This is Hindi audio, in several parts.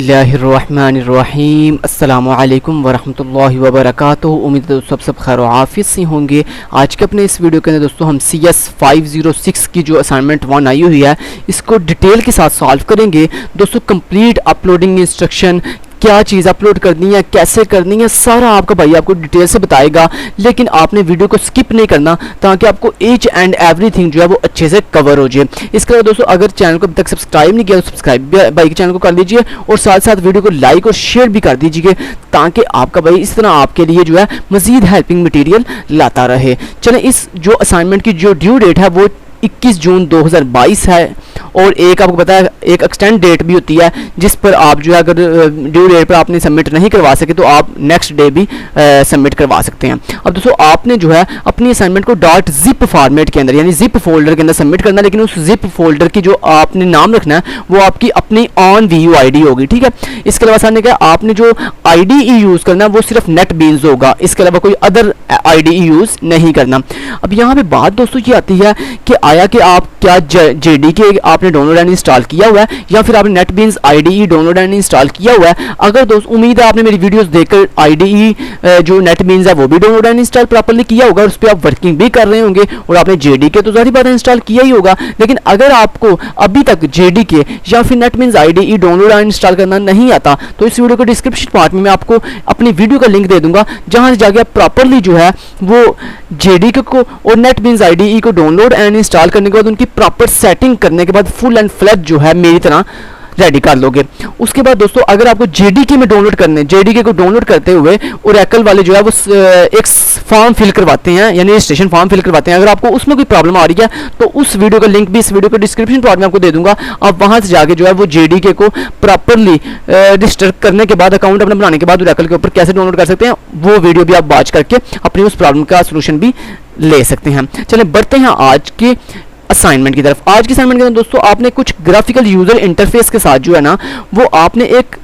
बिस्मिल्लाहिर्रहमानिर्रहीम अस्सलामु अलैकुम वरहमतुल्लाहि वबरकातुहू। उम्मीद है दोस्तों आप सब खैर आफियत से होंगे। आज के अपने इस वीडियो के अंदर दोस्तों हम CS 506 की जो असाइनमेंट 1 आई हुई है इसको डिटेल के साथ सॉल्व करेंगे। दोस्तों कंप्लीट अपलोडिंग इंस्ट्रक्शन, क्या चीज़ अपलोड करनी है, कैसे करनी है, सारा आपका भाई आपको डिटेल से बताएगा। लेकिन आपने वीडियो को स्किप नहीं करना ताकि आपको ईच एंड एवरीथिंग जो है वो अच्छे से कवर हो जाए। इसके अलावा दोस्तों अगर चैनल को अभी तक सब्सक्राइब नहीं किया तो सब्सक्राइब भाई के चैनल को कर लीजिए और साथ साथ वीडियो को लाइक और शेयर भी कर दीजिए ताकि आपका भाई इस तरह आपके लिए जो है मज़ीद हेल्पिंग मटीरियल लाता रहे। चलें, इस जो असाइनमेंट की जो ड्यू डेट है वो 21 जून 2022 है और एक आपको पता है एक एक्सटेंड डेट भी होती है जिस पर आप जो है अगर ड्यू डेट पर आपने सबमिट नहीं करवा सके तो आप नेक्स्ट डे भी सबमिट करवा सकते हैं। अब दोस्तों आपने जो है अपनी असाइनमेंट को .zip फॉर्मेट के अंदर यानी जिप फोल्डर के अंदर सबमिट करना है, लेकिन उस जिप फोल्डर की जो आपने नाम रखना है वो आपकी अपनी ऑन VU ID होगी। ठीक है, इसके अलावा सामने क्या आपने जो IDE यूज़ करना है वो सिर्फ नेटबीन्स होगा, इसके अलावा कोई अदर IDE यूज़ नहीं करना। अब यहाँ पे बात दोस्तों ये आती है कि आया कि आप क्या JDK आपने डाउनलोड एंड इंस्टॉल किया हुआ है या फिर आपने NetBeans IDE download and install किया हुआ है। अगर दोस्त उम्मीद है आपने मेरी वीडियोस देखकर IDE जो नेटबीन्स है वो भी डाउनलोड एंड इंस्टॉल प्रॉपर्ली किया होगा, उस पर आप वर्किंग भी कर रहे होंगे और आपने JDK तो ज़ाहिर बात है इंस्टॉल किया ही होगा। लेकिन अगर आपको अभी तक JDK या फिर NetBeans IDE download and install करना नहीं आता तो इस वीडियो के डिस्क्रिप्शन पार्ट में मैं आपको अपनी वीडियो का लिंक दे दूंगा जहाँ से जाके आप प्रॉपर्ली जो है वो JDK को और नेटबीन्स IDE को डाउनलोड एंड इंस्टॉल करने के बाद उनकी प्रॉपर सेटिंग करने के बाद फुल एंड फ्लैश जो है मेरी तरह रेडी कर लोगे। उसके बाद दोस्तों अगर आपको JDK में डाउनलोड करने, JDK को डाउनलोड करते हुए ओरेकल वाले जो है वो एक फॉर्म फिल करवाते हैं यानी रजिस्ट्रेशन फॉर्म फिल करवाते हैं। अगर आपको उसमें कोई प्रॉब्लम आ रही है तो उस वीडियो का लिंक भी इस वीडियो के डिस्क्रिप्शन पार्ट में आपको दे दूंगा। आप वहां से जाके जो है वो JDK को प्रॉपरली रजिस्टर करने के बाद अकाउंट अपना बनाने के बाद ओरेकल के ऊपर कैसे डाउनलोड कर सकते हैं वो वीडियो भी आप वॉच करके अपनी उस प्रॉब्लम का सोल्यूशन भी ले सकते हैं। चलिए बढ़ते हैं आज के असाइनमेंट की तरफ। आज की असाइनमेंट के अंदर दोस्तों आपने कुछ ग्राफिकल यूजर इंटरफेस के साथ जो है ना वो आपने एक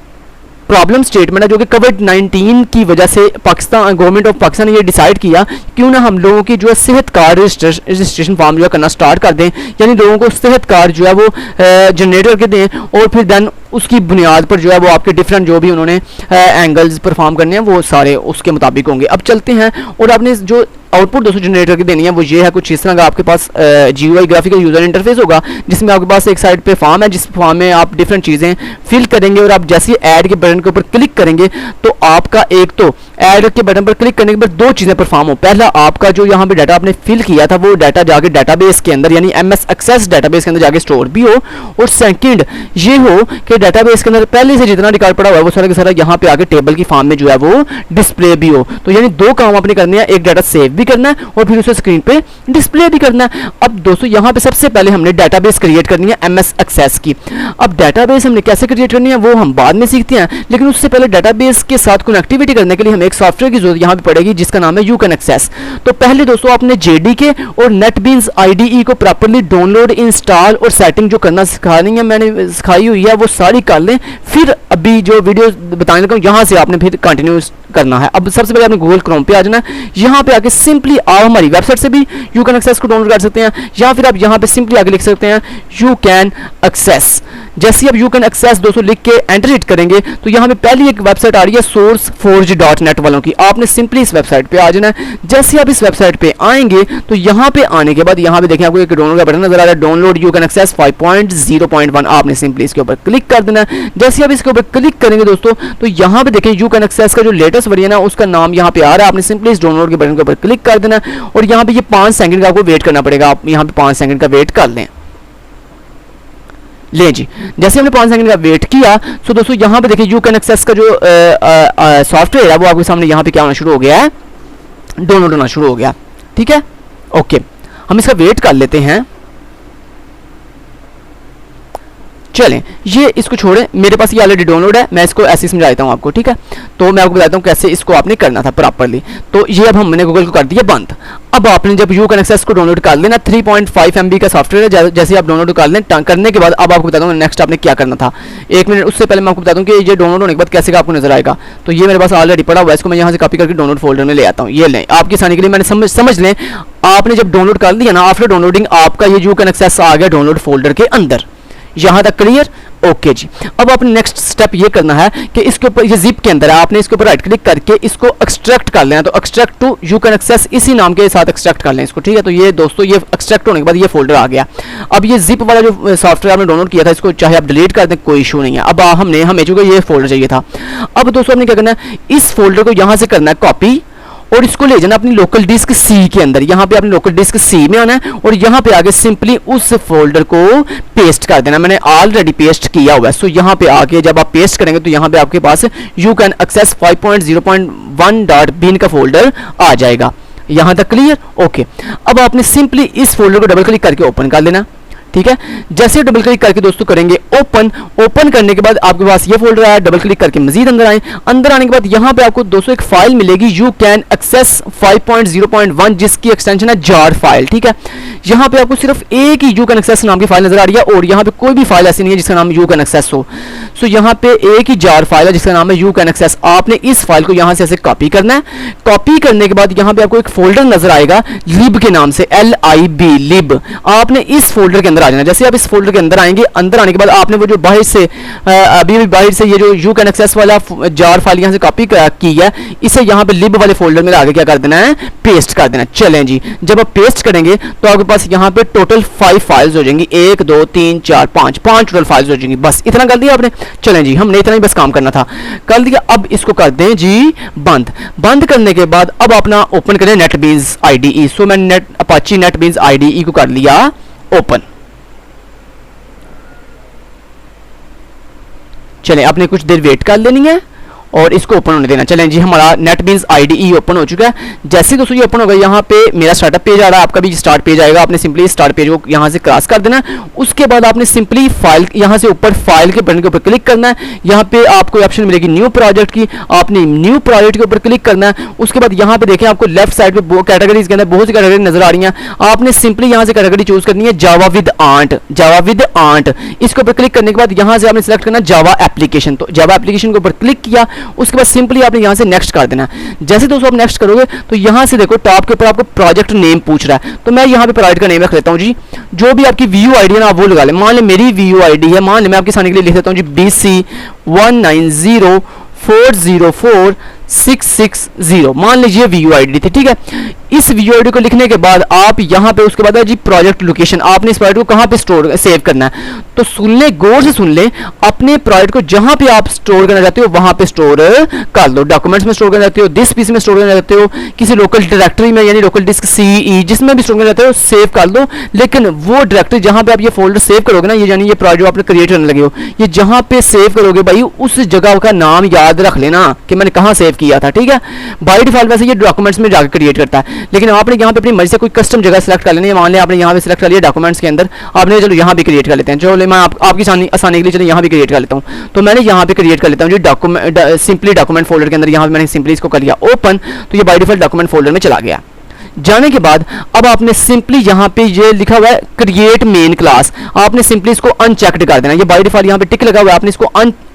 प्रॉब्लम स्टेटमेंट है जो कि कोविड-19 की वजह से पाकिस्तान गवर्नमेंट ऑफ पाकिस्तान ने ये डिसाइड किया क्यों ना हम लोगों की जो है सेहत कार्ड रजिस्ट्रेशन फॉर्म जो है करना स्टार्ट कर दें, यानी लोगों को सेहत कार्ड जो है वो जनरेट करके दें और फिर देन उसकी बुनियाद पर जो है वो आपके डिफरेंट जो भी उन्होंने एंगल्स परफॉर्म करने हैं वो सारे उसके मुताबिक होंगे। अब चलते हैं और आपने जो आउटपुट दोस्तों जनरेट करके देनी है वो ये है कुछ इस तरह का। आपके पास GUI ग्राफिकल यूजर इंटरफेस होगा जिसमें आपके पास एक साइड पे फॉर्म है जिस फॉर्म में आप डिफरेंट चीज़ें फिल करेंगे और आप जैसे ऐड के बटन के ऊपर क्लिक करेंगे तो आपका एक तो ऐड के बटन पर क्लिक करने के बाद दो चीज़ें परफॉर्म हो। पहला आपका जो यहाँ पे डाटा आपने फिल किया था वो डाटा जाके डाटाबेस के अंदर यानी MS एक्सेस डाटाबेस के अंदर जाके स्टोर भी हो और सेकंड ये हो कि डाटाबेस के अंदर पहले से जितना रिकॉर्ड पड़ा हुआ है वो सारा का सारा यहाँ पे आके टेबल की फॉर्म में जो है वो डिस्प्ले भी हो। तो यानी दो काम आपने करने हैं, एक डाटा सेव भी करना है और फिर उसे स्क्रीन पे डिस्प्ले भी करना है। अब दोस्तों यहाँ पे सबसे पहले हमने डाटाबेस क्रिएट करनी है MS एक्सेस की। अब डाटाबेस हमने कैसे क्रिएट करनी है वो हम बाद में सीखते हैं, लेकिन उससे पहले डाटाबेस के साथ कनेक्टिविटी करने के लिए हमें एक सॉफ्टवेयर की जरूरत यहाँ पे पड़ेगी जिसका नाम है YouCan Access। तो पहले दोस्तों आपने JDK और नेटबीन्स IDE को प्रॉपर्ली डाउनलोड इंस्टॉल और सेटिंग जो करना सिखानी है मैंने सिखाई हुई है वो सारी कर लें। फिर अभी जो वीडियो बताने लगा हूँ यहाँ से आपने फिर कंटिन्यू करना है। अब सबसे पहले आपने गूगल क्रोम पे आ जाना है। यहाँ पे आके सिंपली आप हमारी वेबसाइट से भी YouCan Access को डाउनलोड कर सकते हैं या फिर आप यहाँ पे सिंपली आगे लिख सकते हैं YouCan Access। जैसे आप YouCan Access दोस्तों लिख के एंटर हिट करेंगे तो यहाँ पे पहली एक वेबसाइट आ रही है sourceforge.net वालों की। आपने सिंपली इस वेबसाइट पे आ जाना है। जैसे आप इस वेबसाइट पे आएंगे तो यहाँ पे आने के बाद यहाँ पे देखें आपको एक डाउनलोड का बटन नजर आ रहा है, डाउनलोड YouCan Access 5.0.1। आपने सिंपली इसके ऊपर क्लिक कर देना है। जैसे आप इसके ऊपर क्लिक करेंगे दोस्तों तो यहाँ पे देखें YouCan Access का जो लेटेस्ट वर्जन है उसका नाम यहाँ पे आ रहा है। आपने सिंपली इस डाउनलोड के बटन के ऊपर क्लिक कर देना है और यहाँ पे ये 5 सेकंड का आपको वेट करना पड़ेगा। आप यहाँ पे 5 सेकंड का वेट कर लें। ले जी, जैसे हमने 5 सेकंड का वेट किया तो दोस्तों यहाँ पे देखिए YouCan Access का जो सॉफ्टवेयर है वो आपके सामने यहाँ पे क्या होना शुरू हो गया है, डाउनलोड होना शुरू हो गया। ठीक है, ओके, हम इसका वेट कर लेते हैं। चलें, ये इसको छोड़ें, मेरे पास ये ऑलरेडी डाउनलोड है, मैं इसको ऐसे समझा देता हूँ आपको। ठीक है, तो मैं आपको बताता हूँ कैसे इसको आपने करना था प्रॉपर्ली। तो ये अब हमने गूगल को कर दिया बंद। अब आपने जब YouCan Access को डाउनलोड कर लेना, 3.5 MB का सॉफ्टवेयर है। जैसे आप डाउनलोड कर लें करने के बाद अब आपको बताता हूँ नेक्स्ट आपने क्या करना था। एक मिनट उससे पहले मैं आपको बताता हूँ कि ये डाउनलोड होने के बाद कैसे का आपको नजर आएगा। तो ये मेरे पास ऑलरेडी पड़ा हुआ है, इसको मैं यहाँ से कॉपी करके डाउनलोड फोल्डर में ले आता हूँ। ये लें, आपकी आसानी के लिए मैंने समझ लें, आपने जब डाउनलोड कर लिया ना, आफ्टर डाउनलोडिंग आपका ये YouCan Access आ गया डाउनलोड फोल्डर के अंदर। यहाँ तक क्लियर? ओके जी। अब आपने नेक्स्ट स्टेप ये करना है कि इसके ऊपर ये जिप के अंदर है, आपने इसके ऊपर राइट क्लिक करके इसको एक्सट्रैक्ट कर लेना। तो extract to you can access इसी नाम के साथ एक्सट्रैक्ट कर लें इसको, ठीक है। तो ये दोस्तों ये एक्सट्रैक्ट होने के बाद ये फोल्डर आ गया। अब ये जिप वाला जो सॉफ्टवेयर आपने डाउनलोड किया था इसको चाहे आप डिलीट कर दें, कोई इशू नहीं है। अब हमें चूंकि ये फोल्डर चाहिए था। अब दोस्तों आपने क्या करना है, इस फोल्डर को यहां से करना है कॉपी और इसको ले जाना अपनी लोकल डिस्क सी के अंदर। यहाँ पे अपनी लोकल डिस्क सी में आना है और यहाँ पे आगे सिंपली उस फोल्डर को पेस्ट कर देना। मैंने ऑलरेडी पेस्ट किया हुआ है। सो यहाँ पे आके जब आप पेस्ट करेंगे तो यहाँ पे आपके पास यू कैन एक्सेस 5.0.1.bin का फोल्डर आ जाएगा। यहाँ तक क्लियर? ओके। अब आपने सिंपली इस फोल्डर को डबल क्लिक करके ओपन कर लेना, ठीक है। जैसे डबल क्लिक करके दोस्तों करेंगे ओपन करने के बाद आपके पास ये फोल्डर आया। डबल क्लिक करके मजीद अंदर आए। अंदर आने के बाद यहाँ पे आपको दोस्तों एक फाइल मिलेगी यू कैन एक्सेस 5.0.1 जिसकी एक्सटेंशन है जार फाइल, ठीक है। यहाँ पे आपको सिर्फ एक ही यू कैन एक्सेस नाम की फाइल नजर आ रही है और यहाँ पे कोई भी फाइल ऐसी नहीं है जिसका नाम यू कैन एक्सेस हो। सो यहाँ पे एक ही जार फाइल है जिसका नाम है यू कैन एक्सेस। आपने इस फाइल को यहाँ से ऐसे कॉपी करना है। कॉपी करने के बाद यहाँ पे आपको एक फोल्डर नजर आएगा लिब के नाम से, LIB लिब। आपने इस फोल्डर के अंदर आ जाना। जैसे आप इस फोल्डर के अंदर आएंगे, अंदर आने के बाद आपने वो जो बाहर से अभी बाहर से ये जो यू कैन एक्सेस वाला जार फाइल यहाँ से कॉपी की है, इसे यहाँ पे लिब वाले फोल्डर में आगे क्या कर देना है, पेस्ट कर देना। चलें जी, जब आप पेस्ट करेंगे तो आपके पास यहाँ पे टोटल 5 फाइल्स हो जाएंगी। 1 2 3 4 5 टोटल फाइल्स हो जाएंगी। बस इतना कर दिया आपने। चलें जी, हमने इतना ही बस काम करना था, कर दिया। अब इसको कर दें जी बंद करने के बाद अब अपना ओपन करें नेटबीन्स IDE। सो मैंने अपाची नेटबीन्स IDE को कर लिया ओपन। चलें, आपने कुछ देर वेट कर लेनी है और इसको ओपन होने देना। चलें जी, हमारा नेटबीन्स IDE ओपन हो चुका है। जैसे दोस्तों ये ओपन होगा, यहाँ पे मेरा स्टार्टअप पेज आ रहा है, आपका भी स्टार्ट पेज आएगा। आपने सिंपली स्टार्ट पेज को यहाँ से क्रॉस कर देना। उसके बाद आपने सिंपली फाइल यहाँ से ऊपर फाइल के बटन के ऊपर क्लिक करना है। यहाँ पे आपको ऑप्शन मिलेगी न्यू प्रोजेक्ट की, आपने न्यू प्रोजेक्ट के ऊपर क्लिक करना है। उसके बाद यहाँ पे देखें आपको लेफ्ट साइड पे कैटेगरीज के अंदर बहुत सी कैटेगरी नजर आ रही हैं। आपने सिंपली यहाँ से कैटेगरी चूज करनी है जावा विद आंट। इसके ऊपर क्लिक करने के बाद यहाँ से आपने सेलेक्ट करना जावा एप्लीकेशन। तो जावा एप्लीकेशन के ऊपर क्लिक किया, उसके बाद सिंपली आपने यहां से नेक्स्ट कर देना। जैसे दोस्तों आप नेक्स्ट करोगे तो यहां से देखो टॉप के ऊपर आपको प्रोजेक्ट नेम पूछ रहा है। तो मैं यहां पे प्रोजेक्ट का नेम रख लेता हूं जी, जो भी आपकी VUID है ना आप वो लगा लें। मान लें मेरी VUID है, मान लें मैं आपके सामने के लिए लिख देता हूं जी BC1904046660। मान लीजिए VUID थी, ठीक है। इस VUID को लिखने के बाद आप यहाँ पे उसके बाद है जी प्रोजेक्ट लोकेशन। आपने इस प्रोजेक्ट को कहाँ पे स्टोर सेव करना है, तो सुन ले, गौर से सुन ले। अपने प्रोजेक्ट को जहाँ पे आप स्टोर करना चाहते हो वहाँ पे स्टोर कर लो। डॉक्यूमेंट्स में स्टोर करना चाहते हो, दिस PC में स्टोर करना चाहते हो, किसी लोकल डायरेक्टरी में यानी लोकल डिस्क CE जिसमें भी स्टोर करना चाहते हो सेव कर लो। लेकिन वो डायरेक्टरी जहाँ पे आप ये फोल्डर सेव करोगे ना, ये यानी ये प्रोजेक्ट आपने क्रिएट करने लगे हो, ये जहाँ पे सेव करोगे भाई उस जगह का नाम याद रख लेना कि मैंने कहाँ सेव किया था, ठीक है। बाय डिफॉल्ट वैसे ये डॉक्यूमेंट्स में जाकर क्रिएट करता है, लेकिन आपने यहाँ पे अपनी मर्जी से कोई कस्टम जगह सेलेक्ट कर लेनी है। मान लें आपने यहाँ पे सेलेक्ट कर लिया डॉक्यूमेंट्स के अंदर, आपने चलो यहाँ भी क्रिएट कर लेते हैं। चलो मैं आपकी आसानी के लिए चलो यहाँ भी क्रिएट कर लेता हूँ। तो मैंने यहाँ पे क्रिएट कर लेता हूँ जी सिंपली डॉक्यूमेंट फोल्डर के अंदर। यहाँ पे मैंने सिंपली इसको कर लिया ओपन, तो ये बाय डिफॉल्ट डॉक्यूमेंट फोल्डर में चला गया। जाने के बाद अब आपने सिंपली यहाँ पे ये लिखा हुआ है क्रिएट मेन क्लास, आपने सिंपली इसको अनचेक्ड कर देना। ये बाय डिफॉल्ट यहाँ पे टिक लगा हुआ है, आपने इसको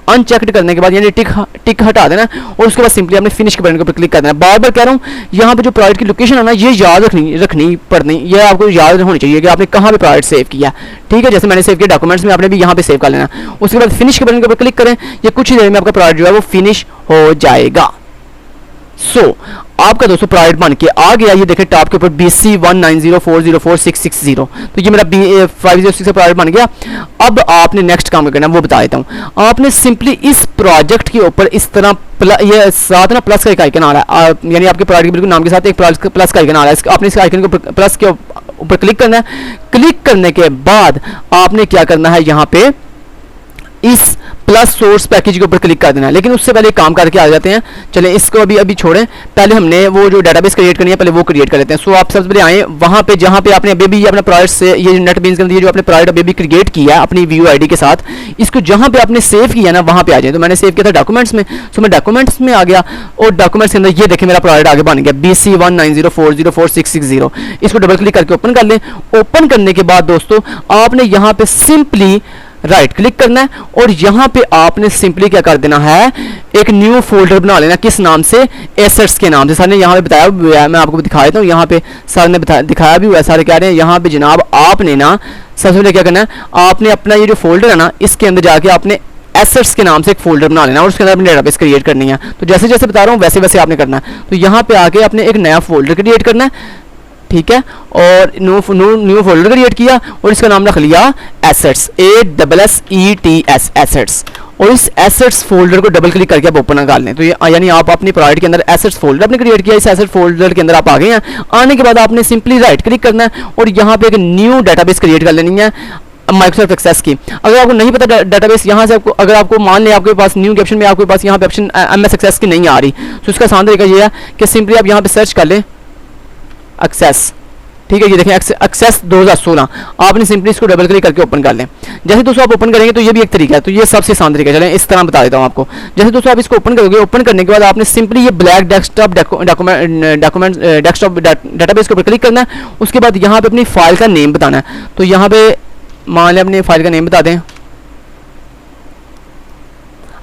अनचेक्ड करने के बाद यानी टिक हटा देना और उसके बाद सिंपली आपने फिनिश के बटन के ऊपर क्लिक कर देना। बार बार कह रहा हूँ, यहाँ पे जो प्रोजेक्ट की लोकेशन है ना ये याद रखनी पड़नी, ये आपको याद होनी चाहिए कि आपने कहाँ पे प्रोजेक्ट सेव किया, ठीक है। जैसे मैंने सेव किया डॉक्यूमेंट्स में, आपने भी यहाँ पे सेव कर लेना। उसके बाद फिनिश के बटन के ऊपर क्लिक करें, ये कुछ ही देर में आपका प्रोजेक्ट जो है वो फिनिश हो जाएगा। आपका दोस्तों प्रोजेक्ट बन के आ गया। ये देखें टॉप के ऊपर BC1904046660। तो ये मेरा 506 का प्रोजेक्ट बन गया। अब आपने नेक्स्ट काम करना वो बता देता हूँ। आपने सिंपली इस प्रोजेक्ट के ऊपर इस तरह ये साथ ना प्लस का एक आइकन आ रहा है, यानी आपके प्रोजेक्ट के बिल्कुल नाम के साथ एक प्लस का आइकन आ रहा है। आपने इस आइकन के ऊपर प्लस के ऊपर क्लिक करना है। क्लिक करने के बाद आपने क्या करना है, यहाँ पे इस प्लस सोर्स पैकेज के ऊपर क्लिक कर देना है। लेकिन उससे पहले काम करके आ जाते हैं। चलें इसको अभी छोड़ें, पहले हमने वो जो डेटाबेस क्रिएट करनी है पहले वो क्रिएट कर लेते हैं। सो आप सबसे पहले आए वहाँ पे जहाँ पे आपने अभी भी अपना प्रोजेक्ट से ये नेटबीन्स के अंदर ये जो आपने प्रोजेक्ट अभी भी क्रिएट किया है अपनी VUID के साथ, इसको जहाँ पे आपने सेव किया ना वहाँ पे आ जाए। तो मैंने सेव किया था डॉक्यूमेंट्स में, सो मैं डॉक्यूमेंट्स में आ गया और डॉक्यूमेंट्स के अंदर ये देखें मेरा प्रोजेक्ट आगे बन गया BC1904046660। इसको डबल क्लिक करके ओपन कर लें। ओपन करने के बाद दोस्तों आपने यहाँ पे सिंपली राइट क्लिक करना है और यहाँ पे आपने सिंपली क्या कर देना है, एक न्यू फोल्डर बना लेना। किस नाम से? एसेट्स के नाम से। सर ने यहाँ पे बताया हुआ है, मैं आपको दिखा देता हूँ। यहाँ पे सर ने दिखाया भी हुआ है। सर कह रहे हैं यहाँ पे जनाब आपने ना सबसे पहले क्या करना है, आपने अपना ये जो फोल्डर है ना इसके अंदर जाके आपने एसेट्स के नाम से एक फोल्डर बना लेना और उसके अंदर अपनी डेटाबेस क्रिएट करनी है। तो जैसे जैसे बता रहा हूँ वैसे वैसे आपने करना है। तो यहाँ पे आके आपने एक नया फोल्डर क्रिएट करना है, ठीक है, और न्यू फोल्डर क्रिएट किया और इसका नाम रख लिया एसेट्स, ASSETS एसेट्स। और इस एसेट्स फोल्डर को डबल क्लिक करके आप ओपन कर लें। तो ये यानी आप अपनी प्रोजेक्ट के अंदर एसेट्स फोल्डर आपने क्रिएट किया, इस एसेट फोल्डर के अंदर आप आ गए हैं। आने के बाद आपने सिंपली राइट क्लिक करना है और यहाँ पे एक न्यू डेटाबेस क्रिएट कर लेनी है माइक्रोसॉफ्ट एक्सेस की। अगर आपको नहीं पता डेटाबेस, यहाँ से आपको अगर आपको मान लें आपके पास न्यू के ऑप्शन में आपके पास यहाँ पे ऑप्शन MS एक्सेस की नहीं आ रही, तो इसका आसान तरीका ये है कि सिंपली आप यहाँ पे सर्च कर लें एक्सेस, ठीक है। ये देखें एक्सेस 2016, आपने सिंपली इसको डबल क्लिक करके ओपन कर लें। जैसे दोस्तों आप ओपन करेंगे तो ये भी एक तरीका है, तो ये सबसे आसान तरीका है। चलें इस तरह बता देता हूँ आपको। जैसे दोस्तों आप इसको ओपन करोगे, ओपन करने के बाद आपने सिंपली ये ब्लैक डेस्कटॉप डेटाबेस के ऊपर क्लिक करना है। उसके बाद यहाँ पे अपनी फाइल का नेम बताना है। तो यहाँ पे मान लें अपनी फाइल का नेम बता दें।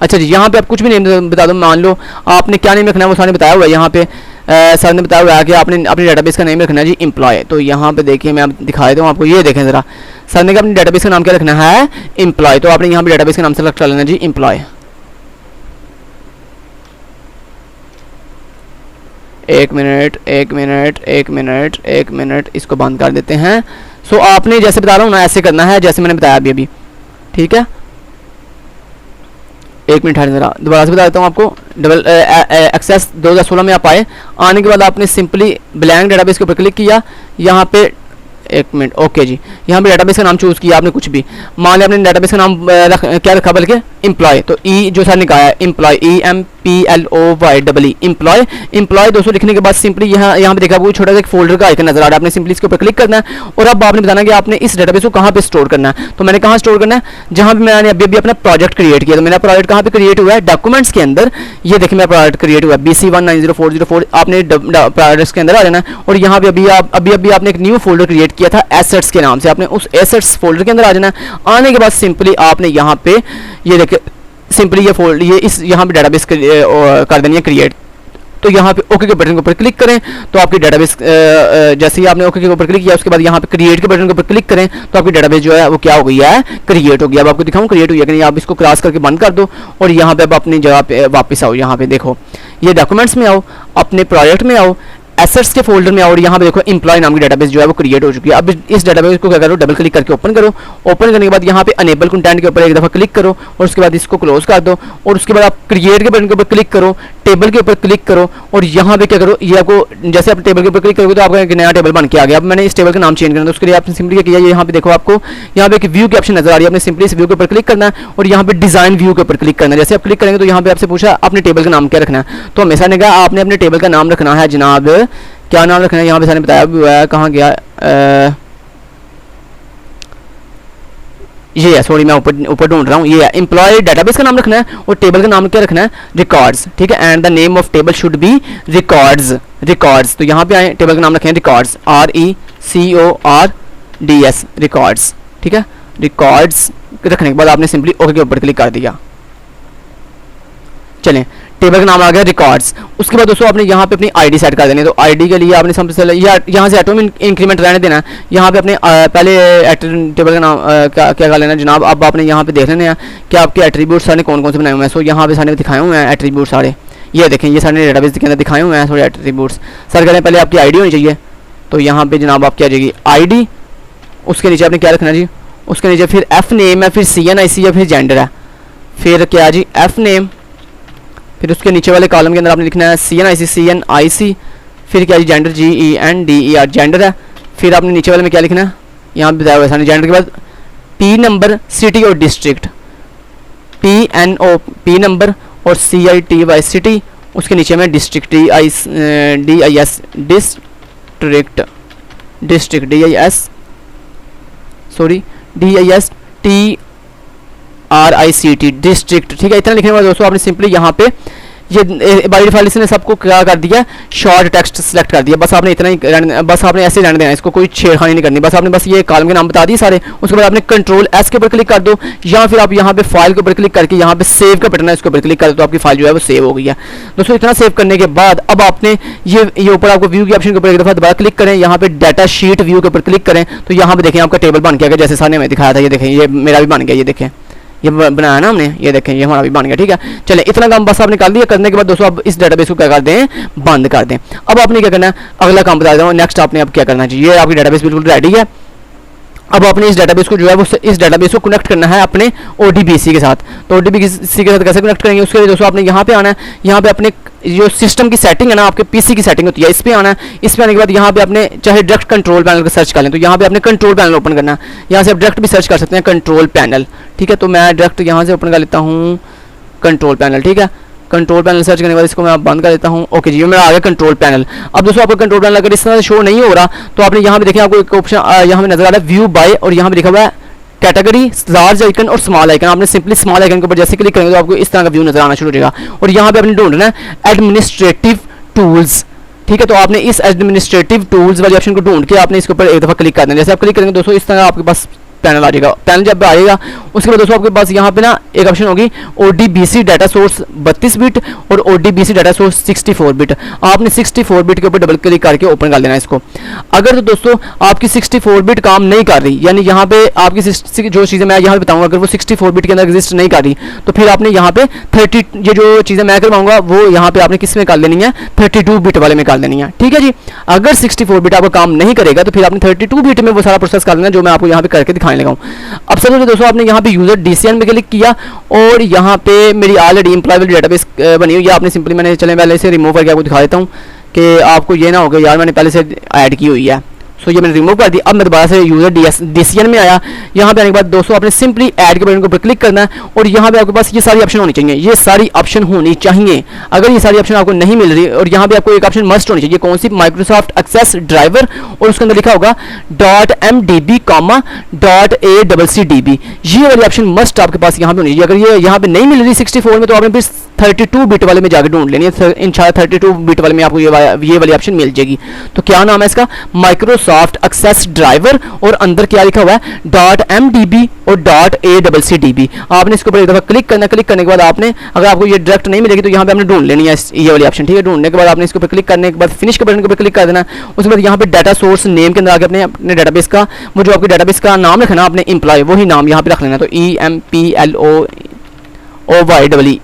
अच्छा जी, यहाँ पे आप कुछ भी नेम बता दो। मान लो आपने क्या नेम रखना है वो सामने बताया हुआ है। यहाँ पे सर ने बताया हुआ है कि आपने अपनी डेटाबेस का नेम रखना है जी एम्प्लॉय। तो यहाँ पे देखिए मैं दिखा देता हूँ आपको, ये देखें ज़रा, सर ने कहा अपनी डेटाबेस का नाम क्या रखना है, एम्प्लॉय। तो आपने यहाँ पे डेटाबेस का नाम सेलेक्ट कर लेना जी एम्प्लॉय। एक मिनट इसको बंद कर देते हैं। सो आपने जैसे बता रहा हूँ ना ऐसे करना है जैसे मैंने बताया अभी, ठीक है। एक मिनट है, ज़रा दोबारा से बता देता हूँ आपको। डबल एक्सेस 2016 में आप आने के बाद आपने सिंपली ब्लैंक डेटाबेस के ऊपर क्लिक किया। यहाँ पे एक मिनट, ओके जी, यहाँ पे डेटाबेस का नाम चूज़ किया आपने कुछ भी। मान लिया आपने डेटाबेस का नाम क्या रखा, बल्कि एम्प्लॉय। तो ई जो सर ने कहा है एम्प्लॉय, EMPLOY एम्प्लॉय। एम्प्लॉय दोस्तों लिखने के बाद सिंपली यहाँ पे देखा आपको छोटा सा एक फोल्डर का आइकन नजर आ रहा है, आपने सिंपली इसके ऊपर क्लिक करना है और अब आपने बताना कि आपने इस डेटाबेस को कहाँ पे स्टोर करना है। तो मैंने कहाँ स्टोर करना है, जहाँ पे मैंने अभी अपना प्रोजेक्ट क्रिएट किया। तो मेरा प्रोजेक्ट कहाँ पे क्रिएट हुआ है, डॉक्यूमेंट्स के अंदर। ये देखिए मेरा प्रोजेक्ट क्रिएट हुआ है BC190404। आपने प्रोजेक्ट्स के अंदर आ जाना है और यहाँ पे अभी आपने एक न्यू फोल्डर क्रिएट किया था एसेट्स के नाम से। आपने उस एसेट्स फोल्डर के अंदर आ जाना है। आने के बाद सिंपली आपने यहाँ पे ये देखिए सिंपली ये इस यहाँ पे डेटाबेस कर देनी है क्रिएट। तो यहाँ पे ओके के बटन के ऊपर क्लिक करें तो आपकी डेटाबेस जैसे ही आपने ओके के ऊपर क्लिक किया उसके बाद यहाँ पे क्रिएट के बटन के ऊपर क्लिक करें तो आपकी डेटाबेस जो है वो क्या हो गई है, क्रिएट हो गया। अब आपको दिखाऊं क्रिएट हुई है कि नहीं। आप इसको क्रॉस करके बंद कर दो और यहाँ पे अब अपनी जगह पे वापस आओ। यहाँ पे देखो ये डॉक्यूमेंट्स में आओ, अपने प्रोजेक्ट में आओ, एसेट्स के फोल्डर में और यहाँ पे देखो एम्प्लॉय नाम की डेटाबेस जो है वो क्रिएट हो चुकी है। अब इस डेटाबेस को क्या करो, डबल क्लिक करके ओपन करो। ओपन करने के बाद यहाँ पे अनेबल कंटेंट के ऊपर एक दफ़ा क्लिक करो और उसके बाद इसको क्लोज कर दो और उसके बाद आप क्रिएट के बटन के ऊपर क्लिक करो, टेबल के ऊपर क्लिक करो और यहाँ पे क्या करो, ये आपको जैसे आप टेबल के ऊपर क्लिक करोगे तो आपका एक नया टेबल बन के आ गया। अब मैंने इस टेबल का नाम चेंज करना है तो उसके लिए आपने सिंपली क्या किया, यहाँ पे देखो आपको यहाँ पे एक व्यू की ऑप्शन नजर आ रही है। आपने सिंपली इस व्यू के ऊपर क्लिक करना है और यहाँ पे डिजाइन व्यू के ऊपर क्लिक करना है। जैसे आप क्लिक करेंगे तो यहाँ पे आपसे पूछा अपने टेबल का नाम क्या रखना है। तो हमेशा ने कहा आपने अपने टेबल का नाम रखना है जनाब, क्या नाम रखना है, यहाँ पे सारे बताया भी हुआ है, कहाँ गया, ये है, सॉरी मैं ऊपर ढूंढ रहा हूँ, ये है। एम्प्लॉय डेटाबेस का नाम रखना है और टेबल का नाम क्या रखना है, रिकॉर्ड्स, ठीक है। And the name of table should be records. तो यहाँ पे आए, टेबल का नाम रखें रिकॉर्ड्स, RECORDS रिकॉर्ड्स, ठीक है। रिकॉर्ड्स रखने के बाद आपने सिंपली ओके के ऊपर क्लिक कर दिया। चलें, टेबल का नाम आ गया रिकॉर्ड्स। उसके बाद दोस्तों आपने यहाँ पे अपनी आईडी सेट कर देनी है। तो आईडी के लिए आपने सबसे यहाँ से ऑटोमेटिक इंक्रीमेंट रहने देना है। यहाँ पे अपने पहले टेबल का नाम क्या कर लेना जनाब। अब आपने यहाँ पे देख लेना है कि आपके एट्रीब्यूट सारे कौन कौन से बनाए हुए हैं। सो यहाँ पे सारे दिखाए हुए हैं एट्रीब्यूट सारे, ये देखें ये सारे डेटाबेस के अंदर दिखाए हुए हैं थोड़े एट्रीब्यूट्स। सर कह रहे हैं पहले आपकी आईडी होनी चाहिए। तो यहाँ पे जनाब आप क्या जाएगी आईडी, उसके नीचे आपने क्या रखना जी, उसके नीचे फिर एफ नेम है, फिर CNIC है, फिर जेंडर है, फिर क्या जी एफ नेम, फिर उसके नीचे वाले कॉलम के अंदर आपने लिखना है CNIC, फिर क्या जी जेंडर GENDER जेंडर है। फिर आपने नीचे वाले में क्या लिखना है, यहाँ पे बताया हुआ है जेंडर के बाद P नंबर, सिटी और डिस्ट्रिक्ट, PNO P नंबर और CITY सिटी, उसके नीचे में district DIS district DISTRICT district, ठीक है। इतना लिखने के बाद दोस्तों आपने सिंपली यहाँ पे ये बाय डिफॉल्ट इसने सबको क्या कर दिया, शॉर्ट टेक्स्ट सेलेक्ट कर दिया। बस आपने इतना ही बस आपने ऐसे रहने देना, इसको कोई छेड़खानी नहीं करनी। बस आपने बस ये कॉलम के नाम बता दिए सारे, उसके बाद आपने कंट्रोल एस के ऊपर क्लिक कर दो, या फिर आप यहाँ पे फाइल के ऊपर क्लिक करके यहाँ पे सेव का बटन है इसके ऊपर क्लिक कर दो, तो आपकी फाइल जो है वो सेव हो गई है। दोस्तों इतना सेव करने के बाद अब आपने ये ऊपर आपको व्यू के ऑप्शन के ऊपर एक दफा दोबारा क्लिक करें, यहाँ पे डाटा शीट व्यू के ऊपर क्लिक करें, तो यहाँ पे देखें आपका टेबल बन गया, जैसे सर ने हमें दिखाया था। ये देखें ये मेरा भी बन गया, ये देखें ये बनाया ना हमने, ये देखें ये हमारा भी बन गया। ठीक है, चलें इतना काम बस आपने कर लिया। करने के बाद दोस्तों अब इस डेटाबेस को क्या कर दें, बंद कर दें। अब आपने क्या करना है, अगला काम बता देता हूँ। नेक्स्ट आपने अब क्या करना चाहिए, आपकी डेटाबेस बिल्कुल रेडी है। अब आपने इस डेटाबेस को जो है वो इस डेटाबेस को कनेक्ट करना है अपने ODBC के साथ। तो ODBC के साथ कैसे कनेक्ट करेंगे, उसके लिए दोस्तों आपने यहाँ पे आना है। यहाँ पे अपने जो सिस्टम की सेटिंग है ना, आपके PC की सेटिंग होती है, इस पे आना है। इस पे आने के बाद यहाँ पे आपने चाहे डायरेक्ट कंट्रोल पैनल को सर्च कर लें, तो यहाँ पे आपने कंट्रोल पैनल ओपन करना है। यहाँ से आप डायरेक्ट भी सर्च कर सकते हैं कंट्रोल पैनल। ठीक है, तो मैं डायरेक्ट यहाँ से ओपन कर लेता हूँ कंट्रोल पैनल। ठीक है, कंट्रोल पैनल सर्च करने के बाद इसको मैं बंद कर देता हूँ। ओके जी, ये मेरा आ गया कंट्रोल पैनल। अब दोस्तों आपका कंट्रोल पैनल अगर इस तरह से शो नहीं हो रहा, तो आपने यहाँ पे देखें आपको एक ऑप्शन यहाँ पे नजर आ रहा है व्यू बाय, और यहाँ पे लिखा हुआ है कैटेगरी लार्ज आइकन और स्मॉल आइकन। आपने सिंपली स्मॉल आइकन के ऊपर जैसे क्लिक करेंगे तो आपको इस तरह का व्यू नजर आना शुरू हो जाएगा। और यहाँ पे आपने ढूंढना है एडमिनिस्ट्रेटिव टूल्स। ठीक है, तो आपने इस एडमिनिस्ट्रेटिव टूल्स वाले ऑप्शन को ढूंढ के आपने इसके ऊपर एक दफा क्लिक कर देना। जैसे आप क्लिक करेंगे दोस्तों इस तरह आपके पास पैनल आ जाएगा। पैनल जब आएगा उसके बाद दोस्तों आपके पास यहाँ पे ना एक ऑप्शन होगी ODBC डाटा सोर्स 32 बिट और ODBC डाटा सोर्स 64 बिट। आपने 64 बिट के ऊपर डबल क्लिक करके ओपन कर लेना है इसको। अगर तो दोस्तों आपकी 64 बिट काम नहीं कर रही, यानी यहाँ पे आपकी जो चीज़ें मैं यहाँ पे बताऊंगा अगर वो 64 बिट के अंदर एग्जिस्ट नहीं कर रही, तो फिर आपने यहाँ पे 30 ये जो चीज़ें मैं करवाऊंगा वो यहाँ पे आपने किस में कर लेनी है, 32 बिट वाले में कर लेनी है। ठीक है जी, अगर 64 बिट आपका काम नहीं करेगा तो फिर आपने 32 बिट में वो सारा प्रोसेस कर लेना जो मैं आपको यहाँ पे करके दिखाने लगा हूँ। अब सबसे दोस्तों आपने यहाँ पे यूजर DCN में क्लिक किया और यहाँ पे मेरी ऑलरेडी एम्प्लॉयबल डेटाबेस बनी हुई है। आपने सिंपली मैंने चले पहले से रिमूव करके आपको दिखा देता हूँ कि आपको ये ना हो गया यार मैंने पहले से ऐड की हुई है। सो ये मैंने रिमूव कर दी। अब मैं दोबारा से यूजर DCN में आया। यहाँ पे आने के बाद दोस्तों आपने सिंपली ऐड के बटन के ऊपर क्लिक करना है और यहाँ पे आपके पास ये सारी ऑप्शन होनी चाहिए। ये सारी ऑप्शन होनी चाहिए। अगर ये सारी ऑप्शन आपको नहीं मिल रही और यहाँ पे आपको एक ऑप्शन मस्ट होनी चाहिए, कौन सी, माइक्रोसॉफ्ट एक्सेस ड्राइवर, और उसके अंदर लिखा होगा .mdb, .a+cdb। ये वाली ऑप्शन मस्ट आपके पास यहाँ पे होनी चाहिए। अगर ये यहाँ पे नहीं मिल रही 64 में तो आपने फिर 32 बिट वाले में जाकर ढूंढ लेनी है। इंशाल्लाह 32 बिट वाले में आपको ये वाली ऑप्शन मिल जाएगी। तो क्या नाम है इसका, माइक्रोसॉफ्ट एक्सेस ड्राइवर, और अंदर क्या लिखा हुआ है .mdb और .a+cdb। आपने इसके ऊपर एक दफा क्लिक करना। क्लिक करने के बाद आपने, अगर आपको ये डायरेक्ट नहीं मिलेगी तो यहाँ पे आपने ढूंढ लेनी है ये वाली ऑप्शन। ठीक है, ढूंढने के बाद आपने इसके ऊपर क्लिक करने के बाद फिनिश के बटन के ऊपर क्लिक कर देना। उसके बाद यहाँ पे डाटा सोर्स नेम के अंदर आके अपने डेटाबेस का वो जो आपके डेटाबेस का नाम रखना आपने एम्प्लॉय, वही नाम यहाँ पे रख लेना। तो EMPLOY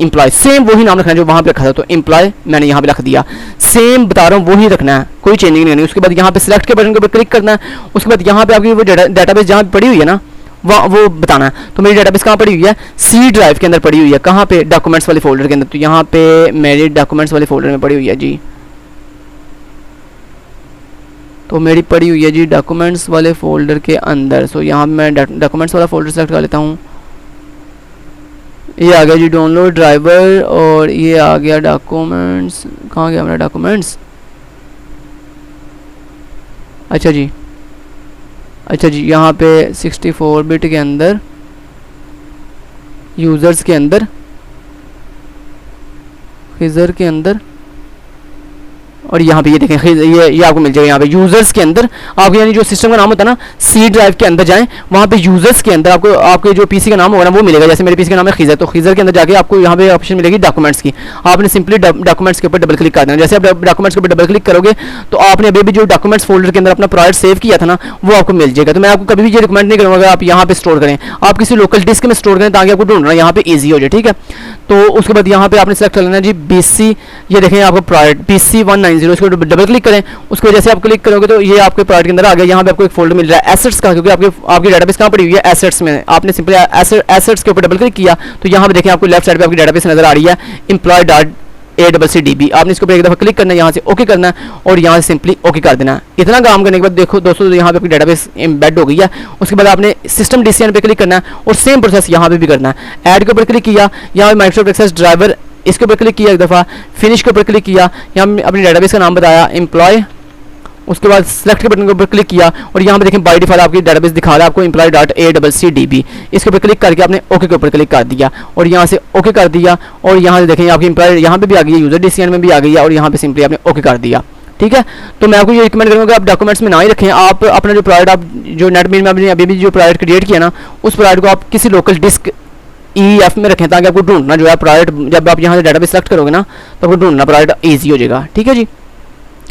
एम्प्लॉय, सेम वही नाम रखना है जो वहाँ पे रखा था। तो एम्प्लॉय मैंने यहाँ पे रख दिया, सेम बता रहा हूँ वही रखना है, कोई चेंजिंग नहीं करनी। उसके बाद यहाँ पे सिलेक्ट के बटन के ऊपर क्लिक करना है। उसके बाद यहाँ पे आपकी वो डेटाबेस जहाँ पड़ी हुई है ना वो बताना है। तो मेरी डेटाबेस कहाँ पड़ी हुई है, C ड्राइव के अंदर पड़ी हुई है। कहाँ पे, डॉक्यूमेंट्स वाले फोल्डर के अंदर। तो यहाँ पे मेरी डॉक्यूमेंट्स वाले फोल्डर में पड़ी हुई है जी। तो मेरी पड़ी हुई है जी डॉक्यूमेंट्स वाले फोल्डर के अंदर। सो यहाँ मैं डॉक्यूमेंट्स वाला फोल्डर सेलेक्ट कर लेता हूँ। ये आ गया जी डाउनलोड ड्राइवर, और ये आ गया डॉक्यूमेंट्स। कहाँ गया मेरा डॉक्यूमेंट्स, अच्छा जी यहाँ पे 64 बिट के अंदर यूज़र्स के अंदर खिजर के अंदर, और यहाँ पे ये देखें ये आपको मिल जाएगा। यहाँ पे यूजर्स के अंदर आपको, यानी जो सिस्टम का नाम होता है ना, C ड्राइव के अंदर जाएं, वहाँ पे यूजर्स के अंदर आपको आपके जो PC का नाम होगा ना वो मिलेगा। जैसे मेरे PC का नाम है खिजर, तो खिजर के अंदर जाके आपको यहाँ पे ऑप्शन मिलेगी डॉक्यूमेंट्स की। आपने सिंपली डॉक्यूमेंट्स के ऊपर डबल क्लिक कर देना। जैसे आप डॉक्यूमेंट्स के ऊपर डबल क्लिक करोगे तो आपने अभी भी जो डॉक्यूमेंट्स फोल्डर के अंदर अपना प्रोजेक्ट सेव किया था ना वो आपको मिल जाएगा। तो मैं आपको कभी भी ये रिकमेंड नहीं करूँगा आप यहाँ पे स्टोर करें, आप किसी लोकल डिस्क में स्टोर करें ताकि आपको ढूंढना यहाँ पे ईजी हो जाए। ठीक है, तो उसके बाद यहाँ पे आपने सेलेक्ट कर लेना जी BC, ये देखें आपको प्रोजेक्ट PC190, उसके ऊपर डबल क्लिक करें। उसको जैसे आप क्लिक करोगे तो ये आपके प्रोजेक्ट के अंदर आ गया। यहाँ पे आपको एक फोल्डर मिल रहा है एसेट्स का, क्योंकि आपकी डेटाबेस कहाँ पड़ी हुई है, एसेट्स में। आपने सिंपली एसेट्स के ऊपर डबल क्लिक किया तो यहाँ पे देखें आपको लेफ्ट साइड पे आपकी डेटाबेस नजर आ रही है employ.a+cdb। आपने इसके ऊपर एक दफा क्लिक करना है, यहाँ से ओके करना है और यहाँ से सिंपली ओके कर देना है। इतना काम करने के बाद देखो दोस्तों यहाँ पे आपकी डेटाबेस एम्बेड हो गई है। उसके बाद आपने सिस्टम DCN पे क्लिक करना है और सेम प्रोसेस यहाँ पे भी करना है। ऐड के ऊपर क्लिक किया, यहाँ पे माइक्रोसॉफ्ट एक्सेस ड्राइवर, इसके ऊपर क्लिक किया एक दफ़ा, फिनिश के ऊपर क्लिक किया, यहाँ अपनी डेटाबेस का नाम बताया एम्प्लॉय, उसके बाद सेलेक्ट के बटन के ऊपर क्लिक किया और यहाँ पे देखें बाय डिफॉल्ट आपकी डेटाबेस दिखा रहा है आपको employee.accdb। इसके ऊपर क्लिक करके आपने ओके के ऊपर क्लिक कर दिया और यहाँ से ओके कर दिया और यहाँ से देखें आपकी एम्प्लॉय यहाँ पे भी आ गई है, यूजर डिसीजन में भी आ गई है और यहाँ पे सिंपली आपने ओके कर दिया। ठीक है, तो मैं आपको ये रिकमेंड करूँगा कि आप डॉक्यूमेंट्स में ना ही रखें, आप अपना जो प्रोवाइड आप जो नेटबीन में आपने अभी भी जो प्रोवाइड क्रिएट किया ना, उस प्रोवाइड को आप किसी लोकल डिस्क EF में रखें ताकि आपको ढूंढना जो है प्रोवाइड, जब आप यहाँ से डाटाबेस सेलेक्ट करोगे ना तो आपको ढूंढना प्रोवाइड ईजी हो जाएगा। ठीक है जी।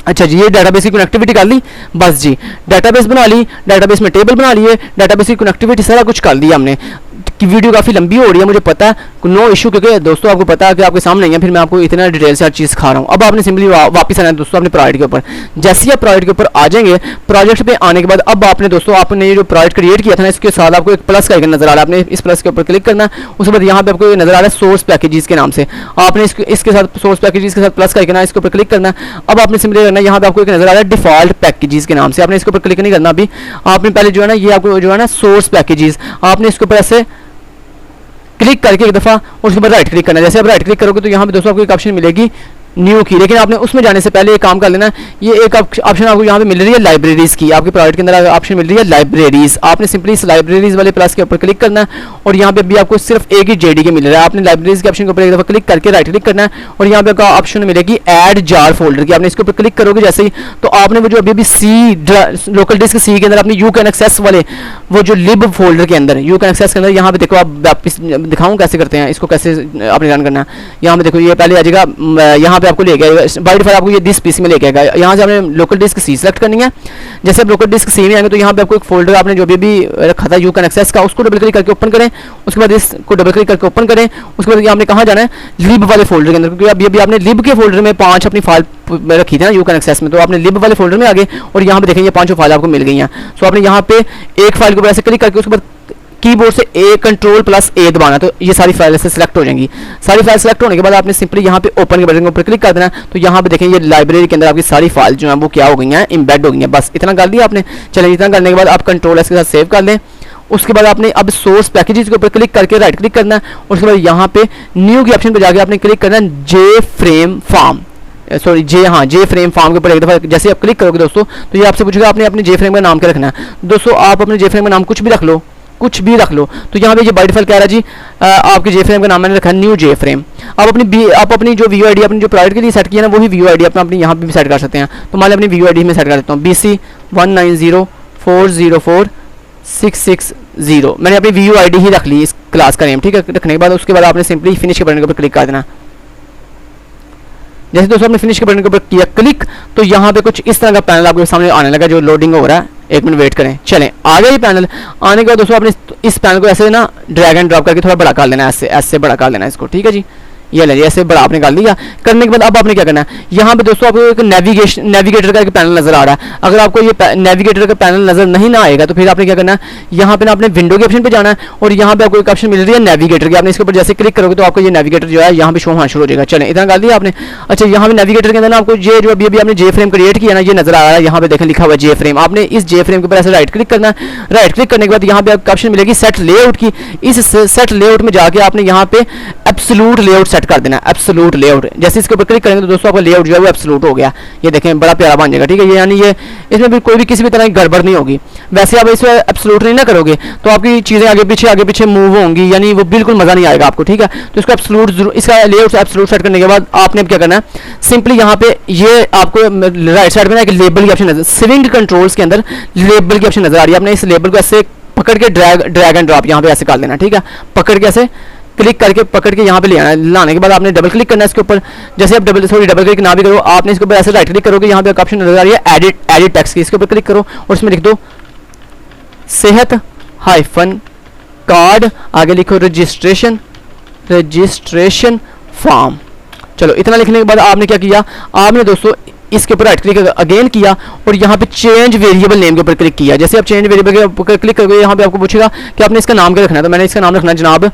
अच्छा जी, ये डाटाबेस की कनेक्टिविटी कर ली, बस जी डाटाबेस बना ली, डाटाबेस में टेबल बना लिए, डाटाबेस की कनेक्टिविटी सारा कुछ कर लिया हमने। कि वीडियो काफ़ी लंबी हो रही है मुझे पता है, नो इशू, क्योंकि दोस्तों आपको पता है कि आपके सामने नहीं है, फिर मैं आपको इतना डिटेल से हर चीज़ सिखा रहा हूँ। अब आपने सिंपली वापस आना है दोस्तों अपने प्रोजेक्ट के ऊपर। जैसे ही आप प्रोजेक्ट के ऊपर आ जाएंगे, प्रोजेक्ट पे आने के बाद अब आपने दोस्तों आपने ये जो प्रोजेक्ट क्रिएट किया था ना, इसके साथ आपको एक प्लस का आइकन नजर आ रहा है, आपने इस प्लस के ऊपर क्लिक करना है। उसके बाद यहाँ पे आपको नजर आ रहा है सोर्स पैकेजेस के नाम से, आपने इसके साथ सोर्स पैकेजेस के साथ प्लस का आइकन है, इसके ऊपर क्लिक करना है। अब आपने सिंपली करना है, यहाँ पे आपको एक नजर आ रहा है डिफॉल्ट पैकेजेस के नाम से, आपने इसके ऊपर क्लिक नहीं करना अभी, आपने पहले जो है ना ये आपको जो है ना सोर्स पैकेजेस, आपने इसके ऊपर ऐसे क्लिक करके एक दफ़ा और उसके बाद राइट क्लिक करना है। जैसे आप राइट क्लिक करोगे तो यहाँ पे दोस्तों आपको एक ऑप्शन मिलेगी न्यू की, लेकिन आपने उसमें जाने से पहले एक काम कर लेना है, ये एक ऑप्शन आपको यहाँ पे मिल रही है लाइब्रेरीज की, आपके प्रोजेक्ट के अंदर ऑप्शन मिल रही है लाइब्रेरीज, आपने सिंपली इस लाइब्रेरीज वाले प्लस के ऊपर क्लिक करना है और यहाँ पे भी आपको सिर्फ एक ही JDK मिल रहा है, आपने लाइब्रेरीज के ऑप्शन के ऊपर एक दफ़ा क्लिक करके राइट क्लिक करना है और यहाँ पे आपका ऑप्शन मिलेगी ऐड जार फोल्डर की, आपने इसके ऊपर क्लिक करोगे जैसे ही तो आपने वो जो अभी सी लोकल डिस्क सी के अंदर अपनी यू कैन एक्सेस वाले वो जो लिब फोल्डर के अंदर यू कैन एक्सेस के अंदर यहाँ पे देखो, आप वापस दिखाऊँ कैसे करते हैं इसको, कैसे आपने रन करना है। यहाँ पे देखो ये पहले आ जाएगा, यहाँ पे आपको ले गया बाय डिफॉल्ट आपको ये दिस पीसी में लेके आएगा, यहाँ से आपने लोकल डिस्क सी सेलेक्ट करनी है। जैसे आप लोकल डिस्क सी में आएंगे तो यहाँ पे आपको एक फोल्डर आपने जो भी रखा था यू कैन एक्सेस का, उसको डबल क्लिक करके ओपन करें, उसके बाद इसको डबल क्लिक करके ओपन करें, उसके बाद आपने कहाँ जाना है लिब वाले फोल्डर के अंदर, क्योंकि अभी आपने लिब के फोल्डर में 5 अपनी फाइल रखी थी ना यू कैन एक्सेस में, तो आपने लिब वाले फोल्डर में आ गए और यहाँ पे देखें ये 5 फाइल आपको मिल गई हैं। सो आपने यहाँ पे एक फाइल के ऊपर ऐसे क्लिक करके उसके बाद कीबोर्ड से Ctrl+A दबाना, तो ये सारी फाइल से सिलेक्ट हो जाएंगी। सारी फाइल सेलेक्ट होने के बाद आपने सिंपली यहाँ पे ओपन के बटन के ऊपर क्लिक कर देना, तो यहाँ पे देखें ये लाइब्रेरी के अंदर आपकी सारी फाइल जो है वो क्या हो गई हैं, एम्बेड हो गई हैं। बस इतना कर दिया आपने। चलिए इतना करने के बाद आप Ctrl+S के साथ सेव कर लें। उसके बाद आपने अब सोर्स पैकेजेस के ऊपर क्लिक करके राइट क्लिक करना है, उसके बाद यहाँ पे न्यू के ऑप्शन पर जाके आपने क्लिक करना है जे फ्रेम फार्म के ऊपर एक दफ़ा जैसे आप क्लिक करोगे दोस्तों तो ये आपसे पूछेगा आपने अपने जे फ्रेम का नाम क्या रखना है। दोस्तों आप अपने जे फ्रेम का नाम कुछ भी रख लो, कुछ भी रख लो। तो यहाँ पे ये बाय डिफॉल्ट कह रहा है जी आपके जे फ्रेम का नाम मैंने रखा है न्यू जे फ्रेम। आप अपनी जो व्यू आईडी अपनी जो प्रोवाइड के लिए सेट किया ना वही व्यू आईडी अपनी यहाँ पे भी सेट कर सकते हैं। तो मान ली अपनी व्यू आईडी में सेट कर देता हूँ BC1904046660, मैंने अपनी व्यू आईडी ही रख ली इस क्लास का नेम। ठीक है, रखने के बाद उसके बाद आपने सिंपली फिनिश के बटन के ऊपर क्लिक कर देना। जैसे दोस्तों आपने फिनिश के बटन के ऊपर किया क्लिक तो यहाँ पे कुछ इस तरह का पैनल आपके सामने आने लगा जो लोडिंग हो रहा है। एक मिनट वेट करें। चलें आ गया ये पैनल। आने के बाद दोस्तों आपने इस पैनल को ऐसे ना ड्रैग एंड ड्रॉप करके थोड़ा बड़ा कर लेना है, ऐसे बड़ा कर लेना है इसको। ठीक है जी, ये ले ऐसे बड़ा आपने कर लिया। करने के बाद अब आपने क्या करना है, यहाँ पे दोस्तों आपको एक नेविगेटर का एक पैनल नजर आ रहा है। अगर आपको ये नेविगेटर का पैनल नजर नहीं ना आएगा तो फिर आपने क्या करना है, यहाँ पे ना आपने विंडो के ऑप्शन पे जाना है और यहाँ पे आपको एक ऑप्शन मिल रही है नेविगेटर की। आपने इसके ऊपर जैसे क्लिक करोगे तो आपको ये नेविगेटर जो है यहाँ पे शो होना शुरू हो जाएगा। चलें इतना कर दिया आपने। अच्छा, यहाँ पे नेविगेटर के अंदर ना आपको ये जो अभी आपने जे फ्रेम क्रिएट किया ना ये नजर आ रहा है, यहाँ पे देखें लिखा हुआ जे फ्रेम। आपने इस जे फ्रेम के ऊपर ऐसे राइट क्लिक करना है। राइट क्लिक करने के बाद यहाँ पे आपको ऑप्शन मिलेगी सेट लेआउट की। इस सेट लेआउट में जाके आपने यहाँ पे एब्सोल्यूट लेआउट सेट कर देना है। एब्सोल्यूट लेआउट जैसे इसके ऊपर क्लिक करेंगे तो दोस्तों आपका लेआउट जो है वो एब्सोल्यूट हो गया। ये देखें बड़ा प्यारा बन जाएगा। ठीक है, ये यानी ये इसमें भी कोई भी किसी भी तरह की गड़बड़ नहीं होगी। वैसे आप इसमें एब्सोल्यूट नहीं ना करोगे तो आपकी चीज़ें आगे पीछे मूव होंगी, यानी वो बिल्कुल मज़ा नहीं आएगा आपको। ठीक है, तो इसको एब्सोल्यूट जरूर, इसका लेआउट एब्सोल्यूट सेट करने के बाद आपने अब क्या करना है, सिंपली यहाँ पे ये आपको राइट साइड में ना एक लेबल की ऑप्शन नजर, स्विंग कंट्रोल्स के अंदर लेबल की ऑप्शन नजर आ रही है। आपने इस लेबल को ऐसे पकड़ के ड्रैग एंड ड्रॉप यहाँ पे ऐसे कर देना। ठीक है, पकड़ के ऐसे क्लिक करके पकड़ के यहाँ पे ले आना। लाने के बाद आपने डबल क्लिक करना है इसके ऊपर। जैसे आप डबल क्लिक ना भी करो, आपने इसके ऊपर ऐसे राइट क्लिक करोगे, यहाँ पे एक ऑप्शन नजर आ रही है एडिट टेक्स्ट की, इसके ऊपर क्लिक करो और इसमें लिख दो सेहत -कार्ड, आगे लिखो रजिस्ट्रेशन फॉर्म। चलो इतना लिखने के बाद आपने क्या किया, आपने दोस्तों इसके ऊपर राइट क्लिक अगेन किया और यहाँ पे चेंज वेरिएबल नेम के ऊपर क्लिक किया। जैसे आप चेंज वेरिएबल के ऊपर क्लिक करोगे यहाँ पे आपको पूछेगा कि आपने इसका नाम क्या रखना है। तो मैंने इसका नाम रखना है जनाब,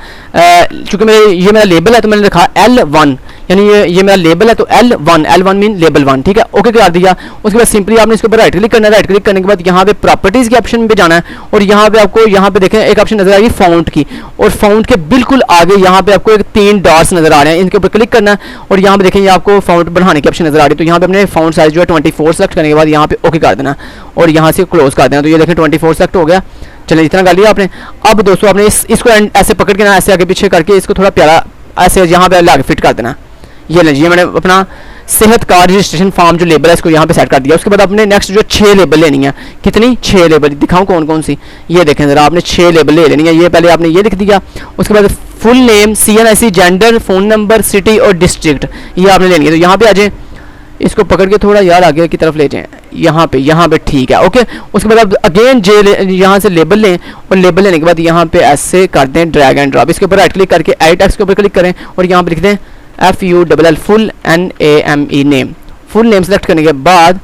चूंकि ये मेरा लेबल है तो मैंने रखा L1, यानी ये मेरा लेबल है, तो L1 मीन लेबल 1, ठीक है, ओके कर दिया। उसके बाद सिंपली आपने इसके ऊपर राइट क्लिक करना है। राइट क्लिक करने के बाद यहाँ पे प्रॉपर्टीज़ के ऑप्शन पे जाना है और यहाँ पे आपको यहाँ पे देखें एक ऑप्शन नजर आएगी फ़ॉन्ट की, और फ़ॉन्ट के बिल्कुल आगे यहाँ पे आपको एक 3 डॉट्स नजर आ रहे हैं, इनके ऊपर क्लिक करना है और यहाँ पे देखें ये आपको फ़ॉन्ट बढ़ाने की ऑप्शन नजर आ रही है। तो यहाँ पे अपने फ़ॉन्ट साइज जो है 24 सेलेक्ट करने के बाद यहाँ पे ओके कर देना और यहाँ से क्लोज कर देना। तो ये देखें 24 सेलेक्ट हो गया। चलिए इतना कर लिया आपने। अब दोस्तों आपने इसको ऐसे पकड़ के ना ऐसे आगे पीछे करके इसको थोड़ा प्यारा ऐसे यहाँ पे लाके फिट कर देना। ये लीजिए मैंने अपना सेहत कार्ड रजिस्ट्रेशन फॉर्म जो लेबल है इसको यहाँ पे सेट कर दिया। उसके बाद आपने नेक्स्ट जो 6 लेबल लेनी है, कितनी 6 लेबल दिखाऊं कौन कौन सी, ये देखें ज़रा, आपने 6 लेबल ले लेनी है। ये पहले आपने ये लिख दिया, उसके बाद full name, CNIC, gender, phone number, city और डिस्ट्रिक्ट ये आपने लेनी है। तो यहाँ पे आ जाए, इसको पकड़ के थोड़ा यार आगे की तरफ ले जाएं, यहाँ पे ठीक है, ओके। उसके बाद आप अगेन यहाँ से लेबल लें और लेबल लेने के बाद यहाँ पे ऐसे कर दें ड्रैग एंड ड्रॉप। इसके ऊपर राइट क्लिक करके एडिट टेक्स्ट के ऊपर क्लिक करें और यहाँ पे लिख दें FULL full NAME name. Full name select करने के बाद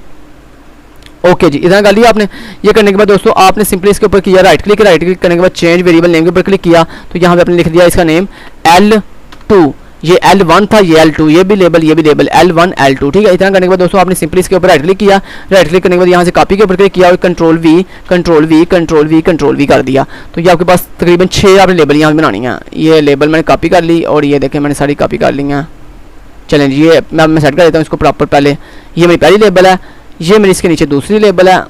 ओके जी, इतना कर लिया आपने। ये करने के बाद दोस्तों आपने सिंपली इसके ऊपर किया राइट क्लिक करने के बाद चेंज वेरिएबल नेम के ऊपर क्लिक किया, तो यहाँ पे आपने लिख दिया इसका नेम L2। ये L1 था, ये L2, ये भी लेबल L1 L2, ठीक है। इतना करने के बाद दोस्तों आपने सिंपली इसके ऊपर राइट क्लिक किया। राइट क्लिक करने के बाद यहाँ से कॉपी के ऊपर क्लिक किया और कंट्रोल V कर दिया। तो ये आपके पास तकरीबन 6 आपने लेबल यहाँ बनानी है। ये लेबल मैंने कॉपी कर ली और ये देखें मैंने सारी कॉपी कर ली हैं। चलें जी, ये मैं सेट कर देता हूँ इसको प्रॉपर। पहले ये मेरी पहली लेबल है, ये मेरी इसके नीचे दूसरी लेबल है,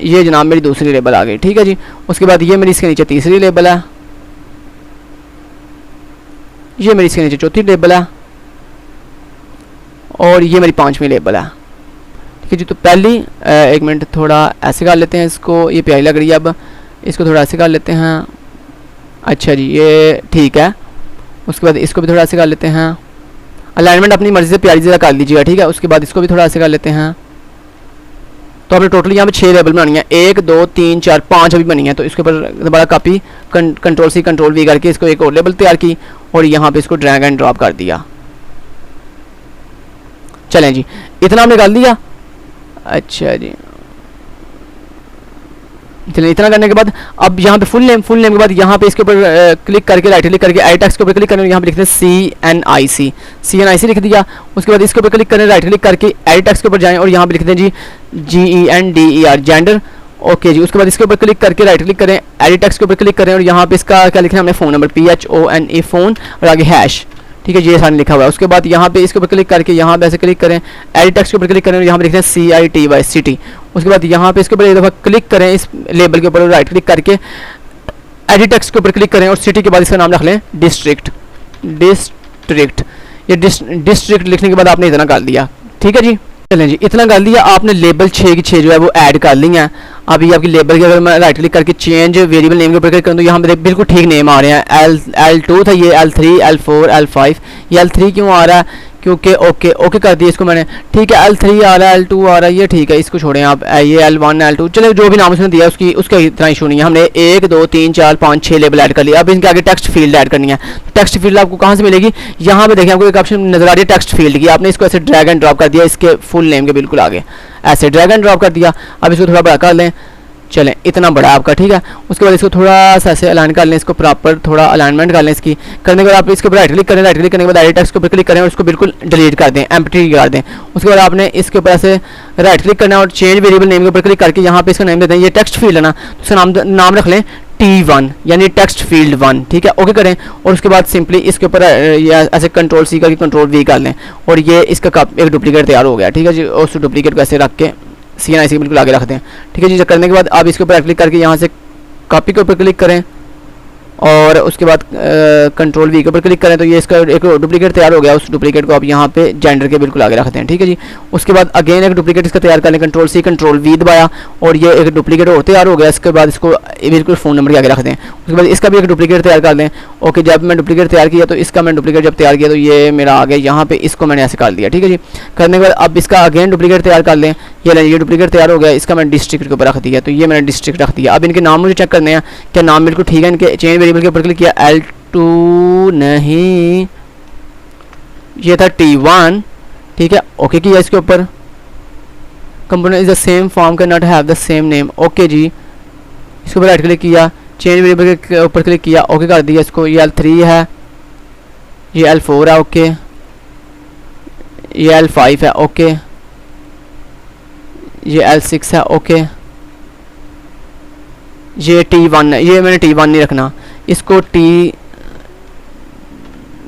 ये जनाब मेरी दूसरी लेबल आ गई, ठीक है जी। उसके बाद ये मेरी इसके नीचे तीसरी लेबल है, ये मेरी इसके नीचे चौथी लेबल है और ये मेरी 5वीं लेबल है, ठीक है जी। तो पहली एक मिनट थोड़ा ऐसे कर लेते हैं इसको, ये प्यारी लग रही है, अब इसको थोड़ा ऐसे कर लेते हैं। अच्छा जी, ये ठीक है। उसके बाद इसको भी थोड़ा ऐसे कर लेते हैं। अलाइनमेंट अपनी मर्जी से प्यारी ज़रा कर लीजिएगा, ठीक है। उसके बाद इसको भी थोड़ा ऐसे कर लेते हैं। तो आपने टोटल यहाँ पे 6 लेबल बनानी है, 1 2 3 4 5 अभी बनी है। तो इसके ऊपर दोबारा copy control C control V करके इसको एक और लेबल तैयार की और यहाँ पे इसको ड्रैग एंड ड्रॉप कर दिया। चलें जी, इतना हमने कर दिया। अच्छा जी, चलिए इतना करने के बाद अब यहाँ पे फुल नेम के बाद यहाँ पे इसके ऊपर क्लिक करके राइट क्लिक करके एडिट टेक्स्ट के ऊपर क्लिक करें, यहाँ पे लिखते हैं CNIC लिख दिया। उसके बाद इसके ऊपर क्लिक करें, राइट क्लिक करके एडिट टेक्स्ट के ऊपर जाएं और यहाँ पे लिखते हैं जी GENDER जेंडर, ओके जी। उसके बाद इसके ऊपर क्लिक करके राइट क्लिक करें, एडिट टेक्स्ट के ऊपर क्लिक करें और यहाँ पे इसका क्या लिखना है हमने फ़ोन नंबर PHONE फ़ोन और आगे हैश, ठीक है, ये सारा लिखा हुआ है। उसके बाद यहाँ पे इसके ऊपर क्लिक करके यहाँ पे ऐसे क्लिक करें, एडिट टेक्स्ट के ऊपर क्लिक करें और यहाँ पे लिखते हैं CITY सिटी। उसके बाद यहाँ पे इसके ऊपर एक दफ़ा क्लिक करें, इस लेबल के ऊपर राइट क्लिक करके एडिट टेक्स्ट के ऊपर क्लिक करें और सिटी के बाद इसका नाम रख लें डिस्ट्रिक्ट। ये डिस्ट्रिक्ट लिखने के बाद आपने इतना कर दिया, ठीक है जी। चलें जी, इतना कर लिया आपने। लेबल 6 की 6 जो है वो ऐड कर ली हैं। अभी आपकी लेबल के अगर मैं राइट क्लिक करके चेंज वेरिएबल नेम के ऊपर क्लिक करूँ तो यहाँ पे बिल्कुल ठीक नेम आ रहे हैं। L2 था, ये L3 L4 L5। ये L3 क्यों आ रहा है? क्योंकि ओके कर दिया इसको मैंने, ठीक है। L3 आ रहा है, L2 आ रहा है, ये ठीक है, इसको छोड़ें आप। ये L1 L2 चले जो भी नाम उसने दिया उसका इतना इशू नहीं है। हमने 1 2 3 4 5 6 लेबल ऐड कर लिया। अब इनके आगे टेक्स्ट फील्ड ऐड करनी है। टेक्स्ट फील्ड आपको कहाँ से मिलेगी? यहाँ पे देखें, आपको एक ऑप्शन नजर आ रही है टेक्स्ट फील्ड की। आपने इसको ऐसे ड्रैग एंड ड्रॉप कर दिया इसके फुल नेम के बिल्कुल आगे, ऐसे ड्रैग एंड ड्रॉप कर दिया। अब इसको थोड़ा बड़ा कर लें, चलें इतना बड़ा आपका, ठीक है। उसके बाद इसको थोड़ा सा ऐसे अलाइन कर लें, इसको प्रॉपर थोड़ा अलाइनमेंट कर लें इसकी। करने के बाद आप इसके ऊपर राइट क्लिक करें, राइट क्लिक करने के बाद एडिट टेक्स्ट के ऊपर क्लिक करें और इसको बिल्कुल डिलीट कर दें, एम्प्टी कर दें। उसके बाद आपने इसके ऊपर ऐसे राइट क्लिक करना है और चेंज वेरिएबल नेम के ऊपर क्लिक करके यहाँ पे इसका नेम देते हैं, ये टेक्स्ट फील्ड है ना, तो इसका नाम रख लें T1 यानी टेक्स्ट फील्ड 1, ठीक है। ओके करें और उसके बाद सिंपली इसके ऊपर ऐसे कंट्रोल C करके कंट्रोल V कर लें और ये इसका एक डुप्लीकेट तैयार हो गया, ठीक है जी। उस डुप्लीकेट को ऐसे रख के CNIC बिल्कुल आगे रख दें, ठीक है जी। करने के बाद आप इसके ऊपर क्लिक करके यहाँ से कॉपी के ऊपर क्लिक करें और उसके बाद कंट्रोल V के ऊपर क्लिक करें तो ये इसका एक डुप्लीकेट तैयार हो गया। उस डुप्लीकेट को आप यहाँ पे जेंडर के बिल्कुल आगे रखते हैं, ठीक है जी। उसके बाद अगेन एक डुप्लीकेट इसका तैयार कर लें, कंट्रोल C कंट्रोल V दबाया और ये एक डुप्लीकेट और तैयार हो गया। इसके बाद इसको बिल्कुल फ़ोन नंबर के आगे रख दें। उसके बाद इसका भी एक डुप्लीकेट तैयार कर लें। ओके, जब मैं डुप्लीकेट तैयार किया तो इसका मैं डुप्लीकेट जब तैयार किया तो ये मेरा आ गया यहाँ पे, इसको मैंने ऐसे कर दिया, ठीक है जी। करने के बाद अब इसका अगेन डुप्लीकेट तैयार कर लें, ये डुप्लीकेट तैयार हो गया, इसका मैंने डिस्ट्रिक्ट के ऊपर रख दिया, तो ये मैंने डिस्ट्रिक्ट रख दिया। अब इनके नाम मुझे चेक करने हैं, क्या नाम बिल्कुल ठीक है इनके। चेंज वेरिएबल के ऊपर क्लिक किया, L2 नहीं, ये था T1, ठीक है। ओके किया इसके ऊपर, component is the same form can not have the same name, okay जी। इसके ऊपर राइट क्लिक किया, चेंज वेरिएबल के ऊपर क्लिक किया, ओके कर दिया इसको। ये L3 है, ये L4 है, ओके। ये L5 है, ओके, ये L6 है, ओके, ये T1 है, ये मैंने T1 नहीं रखना, इसको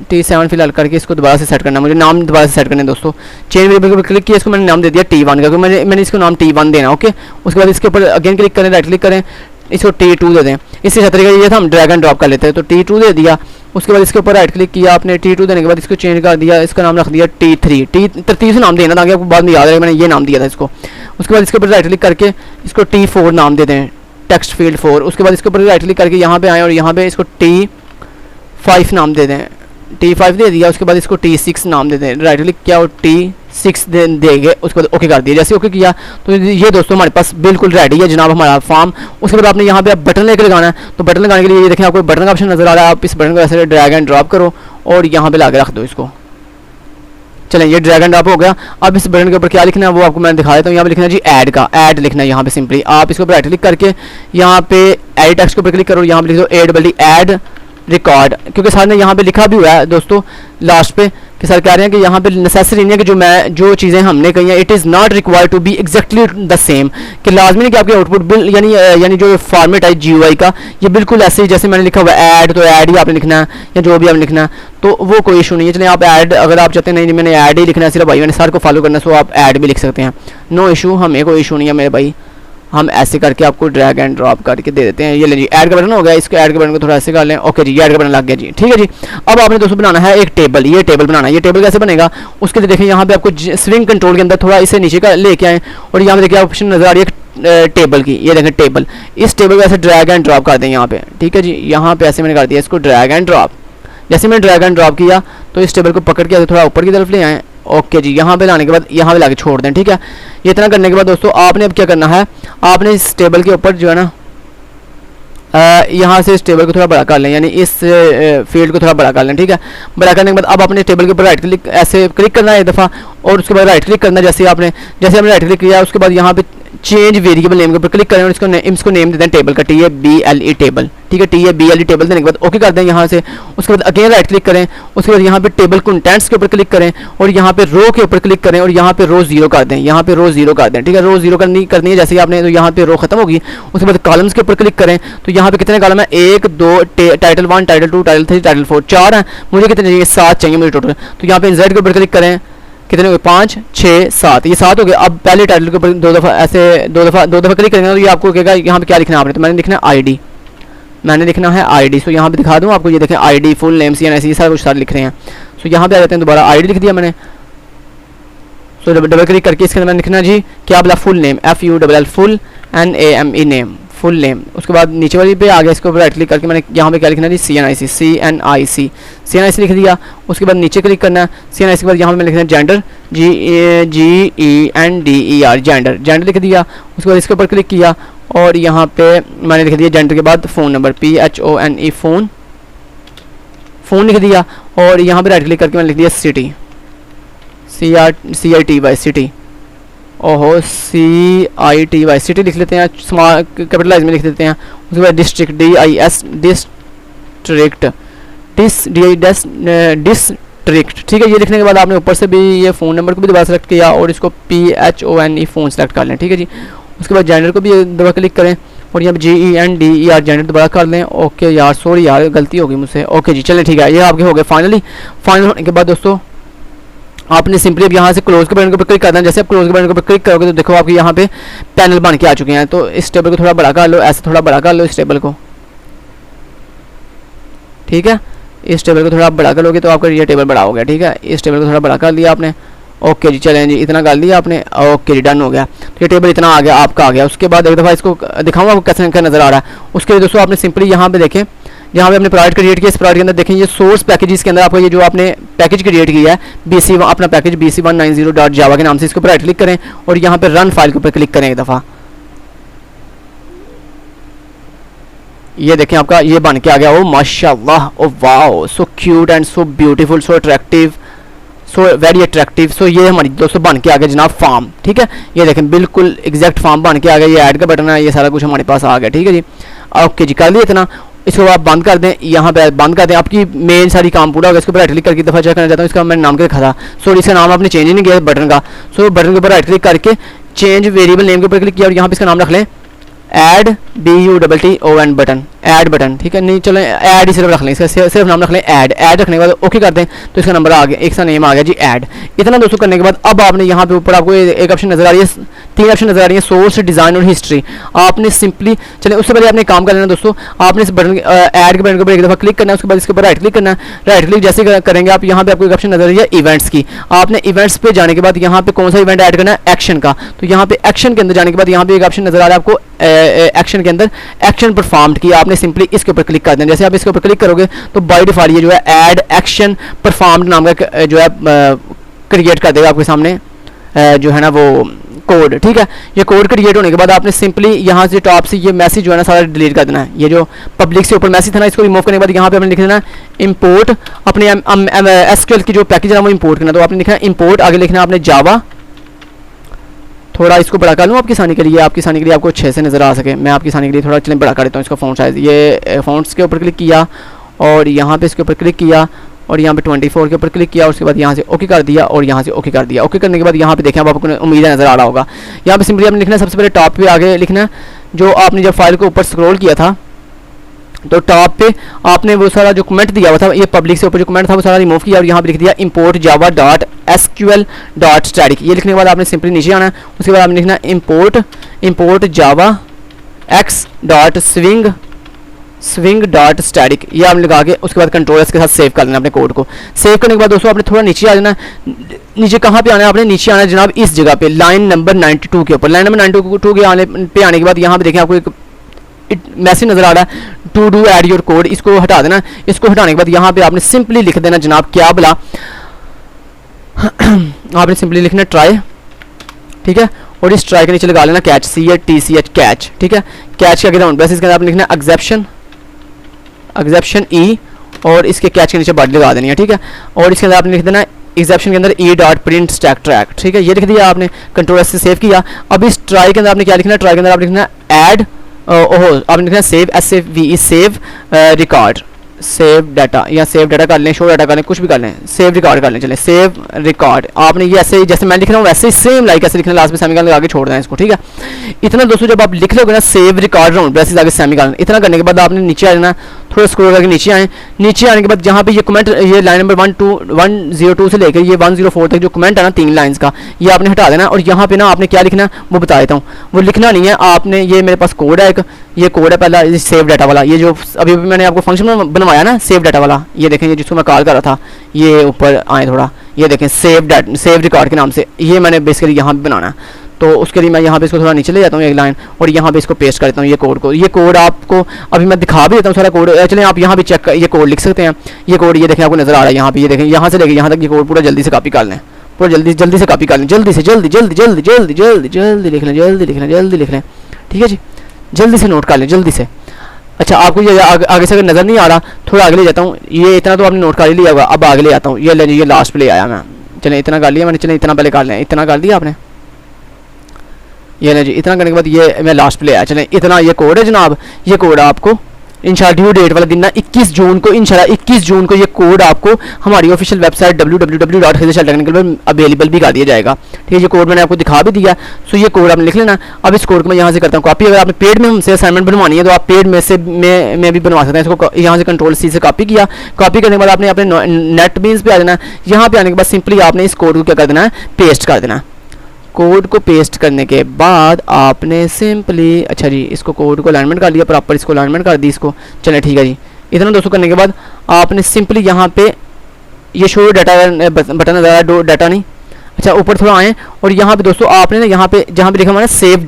T7 फिलहाल करके इसको दोबारा से सेट करना, मुझे नाम दोबारा से सेट करना है दोस्तों। चेंज वेरिएबल पर क्लिक किया, इसको मैंने नाम दे दिया T1 का, क्योंकि मैंने इसको नाम T1 देना, ओके। उसके बाद इसके ऊपर अगेन क्लिक करें, राइट क्लिक करें, इसको T2 दे दें। इसी तरीके ये था, हम ड्रैग एंड ड्रॉप कर लेते हैं, तो T2 दे दिया। उसके बाद इसके ऊपर राइट क्लिक किया आपने, T2 देने के बाद इसको चेंज कर दिया, इसका नाम रख दिया T3, तरतीब से नाम देना ताकि आपको बाद में याद रहे, मैंने ये नाम दिया था इसको। उसके बाद इसके ऊपर राइट क्लिक करके इसको T4 नाम दे दें, टेक्स्ट फील्ड 4। उसके बाद इसके ऊपर राइट क्लिक करके यहाँ पे आएँ और यहाँ पे इसको T5 नाम दे दें, T5 दे दिया। उसके बाद इसको T6 नाम दे दें, राइट क्लिक किया और T6 देंगे। उसके बाद ओके कर दिया। जैसे ओके किया तो ये दोस्तों हमारे पास बिल्कुल रेडी है जनाब हमारा फॉर्म। उसके बाद आपने यहाँ पे बटन लेकर लगाना है, तो बटन लगाने के लिए ये देखें आपको बटन का ऑप्शन नजर आ रहा है, आप इस बटन को ऐसे ड्रैग एंड ड्रॉप करो और यहाँ पे ला के रख दो इसको। चलें, ये ड्रैग एंड ड्रॉप हो गया। अब इस बटन के ऊपर क्या लिखना है वो आपको मैंने दिखा देता हूँ। यहाँ पे लिखना है जी ऐड का, ऐड लिखना है यहाँ पे सिंपली। आप इसके ऊपर राइट क्लिक करके यहाँ पे एड टेक्स्ट के ऊपर क्लिक करो, यहाँ पे लिख दो ऐड रिकॉर्ड, क्योंकि सर ने यहाँ पे लिखा भी हुआ है दोस्तों लास्ट पे कि सर कह रहे हैं कि यहाँ पे नेसेसरी नहीं है कि जो चीज़ें हमने कही हैं, it is not required to be exactly the same, कि लाजमी नहीं कि आपके आउटपुट बिल यानी जो फॉर्मेट है GUI का ये बिल्कुल ऐसे ही जैसे मैंने लिखा हुआ है ऐड, तो ऐड ही आपने लिखना है या जो भी आपने लिखना है, तो वो कोई इशू नहीं है। चलिए आप ऐड अगर आप चाहते हैं नहीं मैंने ऐड ही लिखना है सिर्फ भाई मैंने सर को फॉलो करना है, सो आप ऐड भी लिख सकते हैं, नो इशू, हमें कोई इशू नहीं है मेरे भाई। हम ऐसे करके आपको ड्रैग एंड ड्रॉप करके दे देते हैं। ये ले जी ऐड का बटन हो गया, इसको ऐड के बटन को थोड़ा ऐसे कर लें, ओके जी, ये ऐड का बटन लग गया जी, ठीक है जी। अब आपने दोस्तों बनाना है एक टेबल, ये टेबल बनाना है। ये टेबल कैसे बनेगा उसके लिए देखें यहाँ पे आपको स्विंग कंट्रोल के अंदर थोड़ा इसे नीचे का लेके आए और यहाँ पे देखिए ऑप्शन नजर आ रही है टेबल की, ये देखें टेबल, इस टेबल को ऐसे ड्रैग एंड ड्रॉप कर दें यहाँ पे, ठीक है जी। यहाँ पे ऐसे मैंने कर दिया इसको ड्रैग एंड ड्रॉप। जैसे मैंने ड्रैग एंड ड्रॉप किया तो इस टेबल को पकड़ के थोड़ा ऊपर की तरफ ले आए, ओके जी। यहाँ पे लाने के बाद यहाँ पे लाके छोड़ दें, ठीक है। ये इतना करने के बाद दोस्तों आपने अब क्या करना है, आपने इस टेबल के ऊपर जो है ना यहाँ से इस टेबल को थोड़ा बड़ा कर लें, यानी इस फील्ड को थोड़ा बड़ा कर लें, ठीक है। बड़ा करने के बाद अब अपने टेबल के ऊपर राइट क्लिक ऐसे क्लिक करना है एक दफ़ा और उसके बाद राइट क्लिक करना, जैसे हमने राइट क्लिक किया उसके बाद यहाँ पे चेंज वेरिएबल नेम के ऊपर क्लिक करें और इसको नेम देते हैं टेबल का, TABLE टेबल, ठीक है। TABLE टेबल देने के बाद ओके कर दें यहाँ से। उसके बाद अगेन राइट क्लिक करें, उसके बाद यहाँ पे टेबल कंटेंट्स के ऊपर क्लिक करें और यहाँ पे रो के ऊपर क्लिक करें और यहाँ पे रो 0 कर दें, यहाँ पे रो 0 कर दें, ठीक है। रो 0 करनी है जैसे आपने, तो यहाँ पे रो खत्म होगी। उसके बाद कॉलम्स के ऊपर क्लिक करें तो यहाँ पे कितने कॉलम है, 1 2 टाइटल 1 टाइटल 2 टाइटल 3 टाइटल 4, 4 हैं, मुझे कितने चाहिए, 7 चाहिए मुझे टोटल। तो यहाँ पे इंसर्ट के ऊपर क्लिक करें, कितने हो गए, 5 6 7, ये 7 हो गए। अब पहले टाइटल के ऊपर दो दफ़ा क्लिक करेंगे तो ये आपको कहेगा यहाँ पे क्या लिखना है आपने, तो मैंने लिखना है ID, मैंने लिखना है ID। सो यहाँ पे दिखा दूँ आपको, ये देखें ID फुल नेम CNIC ये सारा कुछ सारे लिख रहे हैं। सो यहाँ पे आ जाते हैं, दोबारा ID लिख दिया मैंने। सो डबल क्लिक करके इसके अंदर लिखना जी क्या बोला, full name FULL full NAME name, full name. उसके बाद नीचे वाली पे आ गया, इसके ऊपर राइट क्लिक करके मैंने यहाँ पे क्या लिखना है जी CNIC लिख दिया। उसके बाद नीचे क्लिक करना है, CNIC के बाद यहाँ पे मैंने लिखना है जेंडर, GENDER, जेंडर लिख दिया। उसके बाद इसके ऊपर क्लिक किया और यहाँ पे मैंने लिख दिया जेंडर के बाद फ़ोन नंबर PHONE फ़ोन लिख दिया और यहाँ पे राइट क्लिक करके मैंने लिख दिया सिटी CITY सिटी, ओहो CITY सिटी लिख लेते हैं, स्मॉल कैपिटलाइज में लिख देते हैं। उसके बाद डिस्ट्रिक्ट डिस्ट्रिक्ट, ठीक है। ये लिखने के बाद आपने ऊपर से भी ये फ़ोन नंबर को भी दोबारा सेलेक्ट किया और इसको PHONE फ़ोन सेलेक्ट कर लें, ठीक है जी। उसके बाद जेंडर को भी दोबारा क्लिक करें और यहाँ GENDER जेंडर दोबारा कर लें, ओके यार सॉरी यार गलती होगी मुझसे, ओके जी चलें ठीक है। ये आपके हो गए फाइनल होने के बाद दोस्तों आपने सिंपली अब यहाँ से क्लोज के बटन के ऊपर क्लिक करना है। जैसे आप क्लोज के बटन के ऊपर क्लिक करोगे तो देखो आपके यहाँ पे पैनल बन के आ चुके हैं। तो इस टेबल को थोड़ा बड़ा कर लो, ऐसे थोड़ा बड़ा कर लो इस टेबल को, ठीक है। इस टेबल को थोड़ा बड़ा कर लोगे तो आपका ये टेबल बड़ा हो गया, ठीक है। इस टेबल को थोड़ा बड़ा कर लिया आपने, ओके जी चलें जी, इतना कर लिया आपने, ओके जी डन हो गया। तो ये टेबल इतना आ गया आपका आ गया। उसके बाद एक दफ़ा इसको दिखाऊंगा आपको कैसे क्या नज़र आ रहा है। उसके लिए दोस्तों आपने सिंपली यहाँ पे देखें, यहाँ पे आपने प्रोजेक्ट क्रिएट किया, इस प्रोजेक्ट के अंदर देखें ये सोर्स पैकेजेस के अंदर आपका ये जो आपने पैकेज क्रिएट किया है BC अपना पैकेज BC190.java के नाम से, इसके ऊपर राइट क्लिक करें और यहाँ पे रन फाइल के ऊपर क्लिक करें एक दफ़ा। ये देखें आपका ये बन के आ गया, ओ माशाल्लाह, oh wow, so cute and so beautiful, so attractive, so very attractive. So ये हमारी दोस्तों बन के आ गया जनाब फॉर्म, ठीक है। ये देखें बिल्कुल एग्जैक्ट फॉर्म बन के आ गया, ये ऐड का बटन है, ये सारा कुछ हमारे पास आ गया, ठीक है जी। ओके जी कर लिया इतना। इसको आप बंद कर दें, यहाँ पे बंद कर दें, आपकी मेन सारी काम पूरा होगा। इसके ऊपर राइट क्लिक करके दफ़ा चेक करना चाहता हूँ, इसका मैंने नाम क्या लिखा था, सॉरी इसका नाम आपने चेंज ही नहीं किया बटन का। सो बटन के ऊपर राइट क्लिक करके चेंज वेरिएबल नेम के ऊपर क्लिक किया और यहाँ पे इसका नाम रख लें add BUTTON button, add button, ठीक है। नहीं चलो ऐड ही सिर्फ रख लें, इसका सिर्फ नाम रख लें ऐड। ऐड रखने के बाद ओके कर दें तो इसका नंबर आ गया, एक सा नेम आ गया जी ऐड। इतना दोस्तों करने के बाद अब आपने यहाँ पे ऊपर आपको एक ऑप्शन नजर आ रही है, 3 ऑप्शन नजर आ रही है, सोर्स, डिज़ाइन और हिस्ट्री। आपने सिंपली चले उससे पहले आपने काम कर लेना दोस्तों, आपने इस बटन ऐड के बटन के ऊपर एक दफ़ा क्लिक करना है, उसके बाद इसके ऊपर राइट क्लिक करना है। राइट क्लिक जैसे करेंगे आप यहाँ पे आपको एक ऑप्शन नजर आ रही है इवेंट्स की। आपने इवेंट्स पे जाने के बाद यहाँ पे कौन सा इवेंट ऐड करना है, एक्शन का। तो यहाँ पे एक्शन के अंदर जाने के बाद यहाँ पे एक ऑप्शन नजर आ रहा है आपको एक्शन के अंदर एक्शन परफॉर्म्ड की। आपने सिंपली इसके ऊपर क्लिक कर देना। जैसे आप इसके ऊपर क्लिक करोगे तो बाय डिफॉल्ट ये जो है ऐड एक्शन परफॉर्म्ड नाम का जो है क्रिएट कर देगा आपके सामने जो है ना वो कोड, ठीक है। ये कोड क्रिएट होने के बाद आपने सिंपली यहाँ से टॉप से ये मैसेज जो है ना सारा डिलीट कर देना है। ये जो पब्लिक से ऊपर मैसेज था ना, इसको रिमूव करने के बाद यहाँ पे आपने लिख देना इंपोर्ट अपने SQL की जो पैकेज है वो इंपोर्ट करना। तो आपने लिखना है इंपोर्ट, आगे लिखना है आपने जावा। थोड़ा इसको बड़ा कर लूँ आपकी आसानी के लिए, आपको अच्छे से नज़र आ सके। मैं आपकी आसानी के लिए थोड़ा चलें बड़ा कर देता हूँ इसका फ़ॉन्ट साइज़। ये फ़ॉन्ट्स के ऊपर क्लिक किया और यहाँ पे इसके ऊपर क्लिक किया और यहाँ पे 24 के ऊपर क्लिक किया और उसके बाद यहाँ से ओके कर दिया और यहाँ से ओके कर दिया। ओके करने के बाद यहाँ पे देखें, अब आपको उम्मीद है नज़र आ रहा होगा। यहाँ पे सिंपली आपने लिखना है सबसे पहले टॉप पे आगे लिखना है जो आपने जब फाइल को ऊपर स्क्रॉल किया था तो टॉप पे आपने वो सारा जो कमेंट दिया हुआ था, ये पब्लिक से ऊपर जो कमेंट था वो सारा रिमूव किया और यहाँ पे लिख दिया import java.sql.static। ये लिखने के बाद आपने सिंपली नीचे आना है, उसके बाद आपने लिखना है import java x.swing.static। ये आपने लगा के उसके बाद कंट्रोल एस के साथ सेव कर लेना अपने कोड को। सेव करने के बाद दोस्तों आपने थोड़ा नीचे आ जाना है। नीचे कहाँ पे आना है, आपने नीचे आना है जनाब इस जगह पे लाइन नंबर 92 के ऊपर। लाइन नंबर 92 के आने के बाद यहाँ पे देखें आपको एक मैसेज नजर आ रहा है to do add your code. इसको हटा देना। इसको हटाने के बाद यहाँ पे आपने सिंपली लिख देना जनाब क्या बोला आपने सिंपली लिखना ट्राई, ठीक है। और इस ट्राई के नीचे लगा लेना कैच, CATCH कैच, ठीक है। कैच के आगे राउंड ब्रेसेस के अंदर आपने लिखना एग्जेप्शन E और इसके कैच के नीचे बट लगा देनी है, ठीक है। और इसके अंदर आपने लिख देना एग्जेप्शन के अंदर E.print stack track, ठीक है। ये लिख दिया आपने, कंट्रोल एस से सेव किया। अब इस ट्राई के अंदर आपने क्या लिखना है, ट्राई के अंदर आपने लिखना ऐड आपने लिखना save SAVE save record, save data या सेव डाटा कर लें, शो डाटा कर लें, कुछ भी कर लें, सेव रिकॉर्ड कर लें, चलें सेव रिकॉर्ड। आपने ये ऐसे जैसे मैं लिख रहा हूँ वैसे ही सेम लाइक ऐसे लिखना, लास्ट में सेमीकोलन लगा के छोड़ देना इसको, ठीक है। इतना दोस्तों जब आप लिख लोगे ना सेव रिकॉर्ड राउंड ब्रेसेस आगे सेमीकोलन, इतना करने के बाद आपने नीचे आ जाना, थोड़ा स्क्रॉल करके नीचे आए। नीचे आने के बाद जहाँ पे ये कमेंट, ये लाइन नंबर 102 से लेकर ये 104 तक जो कमेंट है ना 3 लाइंस का, ये आपने हटा देना। और यहाँ पे ना आपने क्या लिखना है वो बता देता हूँ, वो लिखना नहीं है आपने। ये मेरे पास कोड है एक, ये कोड है पहला सेव डाटा वाला, ये जो अभी मैंने आपको फंक्शन बनवाया ना सेव डाटा वाला, ये देखें ये जिसको मैं कॉल कर रहा था, ये ऊपर आए थोड़ा, ये देखें सेव रिकॉर्ड के नाम से, ये मैंने बेसिकली यहाँ पे बनाना है। तो उसके लिए मैं यहाँ पे इसको थोड़ा नीचे ले जाता हूँ एक लाइन और यहाँ पे इसको पेस्ट कर देता हूँ ये कोड को। ये कोड आपको अभी मैं दिखा भी देता हूँ सारा कोड, चलें आप यहाँ पे चेक ये कोड लिख सकते हैं। ये कोड ये देखें आपको नजर आ रहा है यहाँ पे, ये देखें यहाँ से लेके यहाँ तक ये कोड पूरा जल्दी से कॉपी कर लें, पूरा जल्दी से कॉपी कर लें, जल्दी से जल्दी लिख लें, ठीक है जी, जल्दी से नोट कर लें जल्दी से। अच्छा आपको ये आगे से अगर नज़र नहीं आ रहा, थोड़ा आगे ले जाता हूँ, ये इतना तो आपने नोट कर ही लिया होगा, अब आगे ले जाता हूँ, ये लास्ट पे ले आया मैं, चलें इतना कर लिया मैंने, चलें इतना पहले कर लें, इतना कर दिया आपने, ये ना जी, इतना करने के बाद ये मैं लास्ट पे ले आया। चलें इतना ये कोड है जनाब, ये कोड आपको इंशाल्लाह ड्यू डेट वाला दिन ना 21 जून को, इंशाल्लाह 21 जून को ये कोड आपको हमारी ऑफिशियल वेबसाइट www.khizrshell.technical पर अवेलेबल भी कर दिया जाएगा, ठीक है। ये कोड मैंने आपको दिखा भी दिया, सो ये कोड आपने लिख लेना। अब इस कोड को मैं यहाँ से करता हूँ कॉपी। अगर आपने पेड में हमसे असाइनमेंट बनवानी है तो आप पेड में से में भी बनवा सकते हैं। इसको यहाँ से कंट्रोल C से कॉपी किया, कॉपी करने के बाद आपने अपने नेट बीन्स पे आ जाना है। यहाँ पे आने के बाद सिंपली आपने इस कोड को क्या कर देना है, पेस्ट कर देना है। कोड को पेस्ट करने के बाद आपने सिंपली, अच्छा जी इसको कोड को अलाइनमेंट कर लिया, प्रॉपर इसको अलाइनमेंट कर दी इसको, चलें ठीक है जी। इतना दोस्तों करने के बाद आपने सिंपली यहाँ पे ये शो डाटा बटन नजर आ रहा है, डाटा नहीं, अच्छा ऊपर थोड़ा आए और यहाँ पे दोस्तों आपने ना यहाँ पे जहाँ पे लिखा हुआ है सेव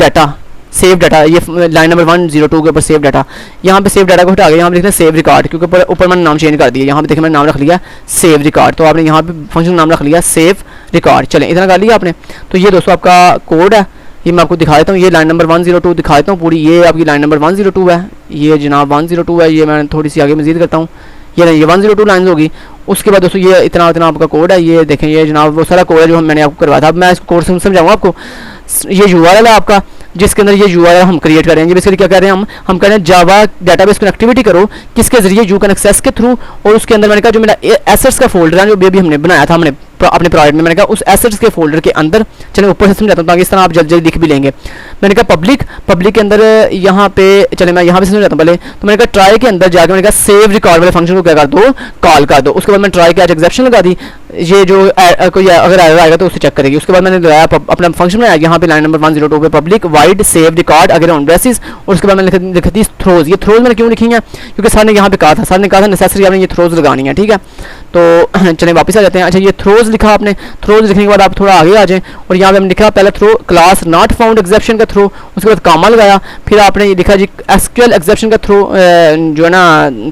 डाटा, ये लाइन नंबर 102 के ऊपर सेव डाटा, यहाँ पे सेव डाटा को हटा के यहाँ पे लिखना है सेव रिकॉर्ड, क्योंकि ऊपर मैंने नाम चेंज कर दिया। यहाँ पे देखिए मैंने नाम रख लिया सेव रिकॉर्ड, तो आपने यहाँ पे फंक्शन नाम रख लिया सेव रिकॉर्ड। चलें इतना कर लिया आपने। तो ये दोस्तों आपका कोड है, ये मैं आपको दिखा देता हूँ, ये लाइन नंबर 102 दिखा देता हूँ पूरी, ये आपकी लाइन नंबर 102 है, ये जनाब 102 है। ये मैं थोड़ी सी आगे मजीद करता हूँ, ये नहीं ये 102 लाइन होगी। उसके बाद दोस्तों ये इतना आपका कोड है, ये देखें ये जनाब वो सारा कोड है जो मैंने आपको करवाया था। अब मैं इसको कोड समझाऊँगा आपको। ये URL है आपका जिसके अंदर ये URL हम क्रिएट कर रहे हैं। ये बेसिकली क्या कर रहे हैं हम कह रहे हैं जावा डेटाबेस कनेक्टिविटी करो, किसके जरिए यू कैन एक्सेस के थ्रू, और उसके अंदर मैंने कहा जो मेरा एसेट्स का फोल्डर है जो भी हमने बनाया था हमने अपने प्रोजेक्ट में, मैंने कहा उस एसेट्स के फोल्डर के अंदर, चले ऊपर से समझाता हूँ ताकि इस तरह आप जल्दी जल्दी लिख भी लेंगे। मैंने कहा पब्लिक के अंदर यहाँ पे, चले मैं यहाँ पे समझाता हूँ पहले, तो मैंने कहा ट्राई के अंदर जाकर मैंने कहा सेव रिकॉर्ड वाले फंक्शन को क्या कर दो, कॉल कर दो। उसके बाद मैंने ट्राई कैच एक्सेप्शन लगा दी, ये जो कोई अगर एरर आएगा तो उसे चेक करेगी। उसके बाद मैंने लगाया अपना फंक्शन बनाया, यहाँ पे लाइन नंबर 102 पे पब्लिक वाइड सेव रिकॉर्ड अगर ऑन ब्रेसिस, और उसके बाद मैंने लिखी थी थ्रोज। ये थ्रोज मैंने क्यों लिखी है, क्योंकि सर ने यहाँ पे कहा था नेसेसरी आपने ये थ्रोज लगानी है, ठीक है। तो चलिए वापस आ जाते हैं। अच्छा ये थ्रोज लिखा आपने, थ्रोज लिखने के बाद आप थोड़ा आगे आ जाएं और यहाँ पे हमने लिखा पहले throw class not found exception का थ्रो, उसके बाद कामा लगाया, फिर आपने ये लिखा जी एसक्यूएल एक्सेप्शन का थ्रो जो है ना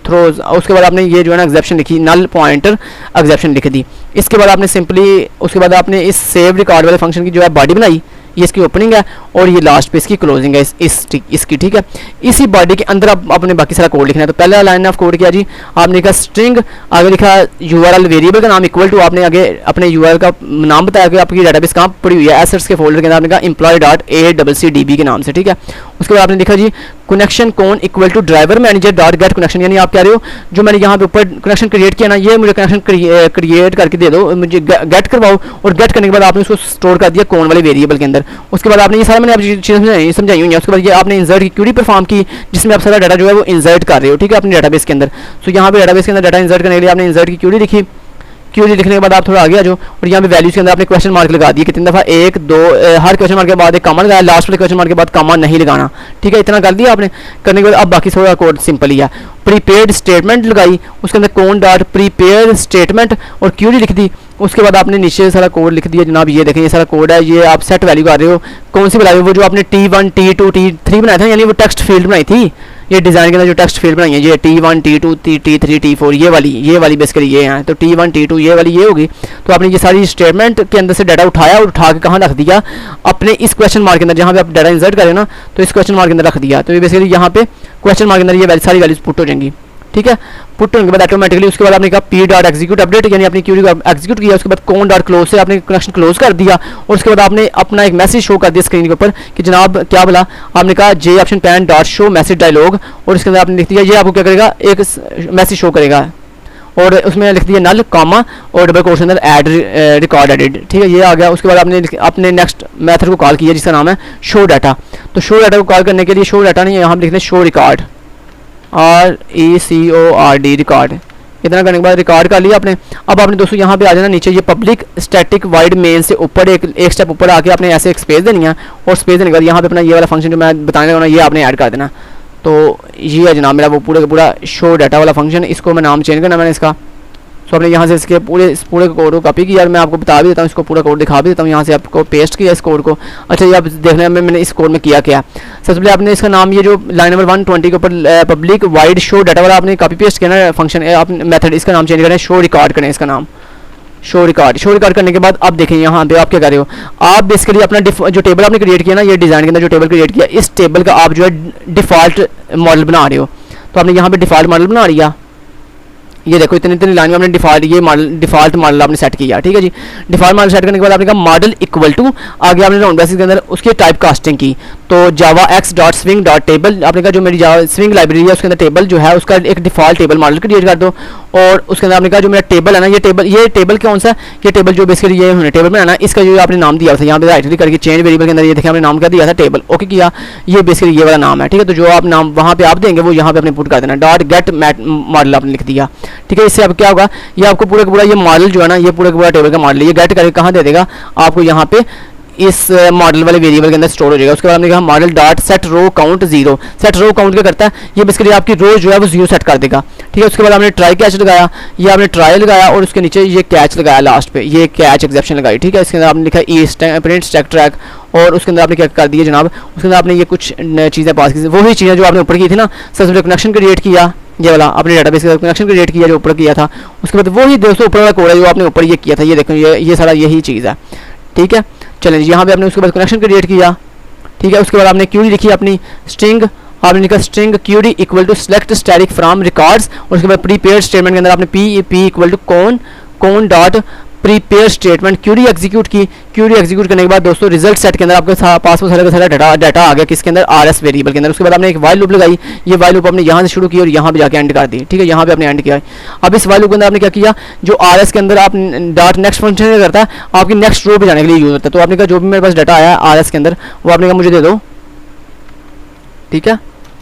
थ्रोज, उसके बाद आपने ये जो है ना एक्सेप्शन लिखी नल पॉइंटर एक्सेप्शन लिख दी। इसके बाद आपने सिंपली उसके बाद आपने इस सेव रिकॉर्ड वाले फंक्शन की जो है बॉडी बनाई, ये इसकी ओपनिंग है और ये लास्ट पे इसकी क्लोजिंग है इसकी, ठीक है। इसी बॉडी के अंदर आपने बाकी सारा कोड लिखना है। तो पहला लाइन ऑफ कोड किया जी, आपने लिखा स्ट्रिंग, आगे लिखा URL वेरिएबल का नाम इक्वल टू, आपने आगे अपने URL का नाम बताया कि आपकी डाटाबेस कहाँ पड़ी हुई है, एसेट्स के फोल्डर के अंदर आपने कहा employee.accdb के नाम से, ठीक है। उसके बाद आपने लिखा जी connection con equal to driver manager dot get connection, यानी आप कह रहे हो जो मैंने यहाँ पे ऊपर कनेक्शन क्रिएट किया ना, ये मुझे कनेक्शन क्रिएट करके दे दो, मुझे गेट करवाओ, और गेट करने के बाद आपने उसको स्टोर कर दिया कौन वाले वेरिएबल के अंदर। उसके बाद आपने ये सारा मैंने आप चीज़ें समझाई हुई है। उसके बाद ये आपने इंसर्ट की क्यूरी परफॉर्म की, जिसमें आप सारा डाटा जो है वो इंसर्ट कर रहे हो, ठीक है, अपने डाटाबेस के अंदर। सो यहाँ पे डाटाबेस के अंदर डाटा इंसर्ट करने के लिए आपने इंसर्ट की क्यूरी लिखी, क्यूरी लिखने के बाद आप थोड़ा आगे आ जाओ और यहाँ पे वैल्यूज के अंदर आपने क्वेश्चन मार्क लगा दिए, कितनी दफ़ा 1 2 हर क्वेश्चन मार्क के बाद एक कॉमा लगाया, लास्ट वाले क्वेश्चन मार्क के बाद कॉमा नहीं लगाना, ठीक है। इतना कर दिया आपने, करने के बाद अब बाकी थोड़ा कोड सिंपल ही है। प्रीपेड स्टेटमेंट लगाई, उसके अंदर कौन डॉट प्रीपेड स्टेटमेंट और क्यूरी लिख दी। उसके बाद आपने नीचे सारा कोड लिख दिया जनाब, ये देखें ये सारा कोड है, ये आप सेट वैल्यू कर रहे हो, कौन सी वैल्यू, वो जो आपने T1 T2 T3 बनाया था, यानी वो टेक्स्ट फील्ड बनाई थी, ये डिज़ाइन के अंदर जो टेक्स्ट फील्ड बनाई है, ये T1 T2 T3 T4 ये वाली बेसिकली ये हैं, तो T1 T2 ये वाली ये होगी। तो आपने ये सारी स्टेटमेंट के अंदर से डाटा उठाया और उठा के कहाँ रख दिया, अपने इस क्वेश्चन मार्क के अंदर, जहाँ पे आप डाटा इंसर्ट करें ना, तो इस क्वेश्चन मार्क के अंदर रख दिया। तो ये बेसिकली यहाँ पे क्वेश्चन मार्क के अंदर ये सारी वैल्यूज पुट हो जाएंगी, ठीक है। पुट होने के बाद ऑटोमेटिकली उसके बाद आपने कहा पी डॉट एग्जीक्यूट अपडेट, यानी अपनी क्यूरी को एग्जीक्यूट किया। उसके बाद कौन डॉट क्लोज से आपने कनेक्शन क्लोज कर दिया और उसके बाद आपने अपना एक मैसेज शो कर दिया स्क्रीन के ऊपर कि जनाब क्या बोला, आपने कहा J option pane dot show message dialog, और इसके अंदर आपने लिख दिया, ये आपको क्या करेगा, एक मैसेज शो करेगा, और उसमें लिख दिया नल कॉमा और डबल कोट्स के अंदर ऐड रिकॉर्ड एडिड, ठीक है, ये आ गया। उसके बाद आपने अपने नेक्स्ट मेथड को कॉल किया जिसका नाम है शो डाटा। तो शो डाटा को कॉल करने के लिए शो डाटा नहीं, यहाँ हम लिखते हैं शो रिकॉर्ड, RECORD रिकॉर्ड। इतना करने के बाद रिकॉर्ड कर लिया आपने। अब आपने दोस्तों यहाँ पे आ जाना नीचे, ये पब्लिक स्टैटिक वाइड मेन से ऊपर एक स्टेप ऊपर आके आपने ऐसे एक स्पेस देनी है, और स्पेस देने के बाद यहाँ पे अपना ये वाला फंक्शन जो मैं बताने लगा ये आपने ऐड कर देना। तो ये है जनाब मेरा वो पूरा का पूरा शो डाटा वाला फंक्शन, इसको मैं नाम चेंज करना मैंने इसका। सो आपने यहाँ से इसके पूरे कोड को कॉपी किया, मैं आपको बता भी देता हूँ, इसको पूरा कोड दिखा भी देता हूँ, यहाँ से आपको पेस्ट किया इस कोड को। अच्छा ये आप देखने में मैंने इस कोड में किया क्या, सबसे पहले आपने इसका नाम ये जो लाइन नंबर 120 के ऊपर पब्लिक वाइड शो डाटा वाला आपने कॉपी पेस्ट किया ना फंक्शन, आपने मेथड इसका नाम चेंज करें, शो रिकॉर्ड करें इसका नाम शो रिकॉर्ड करने के बाद अब देखें यहाँ पे आप क्या कर रहे हो, आप बेसिकली अपना जो टेबल आपने क्रिएट किया ना, ये डिज़ाइन के अंदर जो टेबल क्रिएट किया, इस टेबल का आप जो है डिफ़ॉल्ट मॉडल बना रहे हो। तो आपने यहाँ पे डिफ़ॉल्ट मॉडल बना लिया, ये देखो इतनी लाइन में आपने डिफ़ॉल्ट मॉडल आपने सेट किया, ठीक है जी। डिफ़ॉल्ट मॉडल सेट करने के बाद आपने कहा मॉडल इक्वल टू, आगे आपने राउंड ब्रैकेट के अंदर उसकी टाइप कास्टिंग की, तो जावा x dot swing dot table, आपने कहा जो मेरी जावा स्विंग लाइब्रेरी है उसके अंदर टेबल जो है उसका एक डिफ़ॉल्ट टेबल मॉडल क्रिएट कर दो, और उसके अंदर आपने कहा जो मेरा टेबल है ना, ये टेबल कौन सा, ये टेबल जो बेसिकली ये हमने टेबल बनाना, इसका जो आपने नाम दिया था यहाँ पे राइट क्लिक करके चेंज वेरिएबल के अंदर ये देखिए आपने नाम क्या दिया था टेबल, ओके किया, ये बेसिकली ये वाला नाम है, ठीक है। तो जो आप नाम वहाँ पे आप देंगे वो यहाँ पे आपने पुट कर देना, डॉट गेट मॉडल आपने लिख दिया, ठीक है। इससे अब क्या होगा, ये आपको पूरा का पूरा ये मॉडल जो है ना, ये पूरा का पूरा टेबल का मॉडल ये गेट करके कहाँ दे देगा आपको, यहाँ पे इस मॉडल वाले वेरिएबल के अंदर स्टोर हो जाएगा। उसके बाद हमने कहा model dot set row count 0, set row count क्या करता है, ये बेसिकली आपकी रो जो है वो 0 सेट कर देगा, ठीक है। उसके बाद आपने ट्राई कैच लगाया, ये आपने ट्राई लगाया और उसके नीचे ये कैच लगाया लास्ट पे, ये कैच एक्सेप्शन लगाई, ठीक है। इसके अंदर आपने लिखा ई प्रिंट स्टैक ट्रैक, और उसके अंदर आपने क्या कर दिया जनाब, उसके अंदर आपने ये कुछ चीज़ें पास की, वही चीज़ें जो आपने ऊपर की थी ना, सबसे कनेक्शन क्रिएट किया, ये वाला अपने डेटाबेस का कनेक्शन क्रिएट किया जो ऊपर किया था, उसके बाद वही दोस्तों ऊपर वाला कोड है जो आपने ऊपर ये किया था, ये देखो ये सारा यही चीज़ है, ठीक है। चलें यहाँ पे आपने उसके बाद कनेक्शन क्रिएट किया, ठीक है। उसके बाद आपने क्यूरी लिखी अपनी स्ट्रिंग, आपने लिखा string query equal to select static from records, और उसके बाद प्रीपेड स्टेटमेंट के अंदर आपने P equal to con dot prepare statement query execute की। क्यूरी एग्जीक्यूट करने के बाद दोस्तों रिजल्ट सेट के अंदर आपके पास में सारा डाटा आ गया किसके अंदर, RS वेरिएबल के अंदर। उसके बाद आपने एक वाइल लूप लगाई, ये वाइल लूप आपने यहाँ से शुरू की और यहाँ पे जाके एंड कर दी, ठीक है, यहाँ पे आपने एंड किया। अब इस वाइल लूप के अंदर आपने क्या किया, जो RS के अंदर आप डॉट नेक्स्ट फंक्शन करता है आपकी नेक्स्ट रो पे जाने के लिए यूज होता है। तो आपने कहा जो भी मेरे पास डाटा आया RS के अंदर वो आपने कहा मुझे दे दो, ठीक है,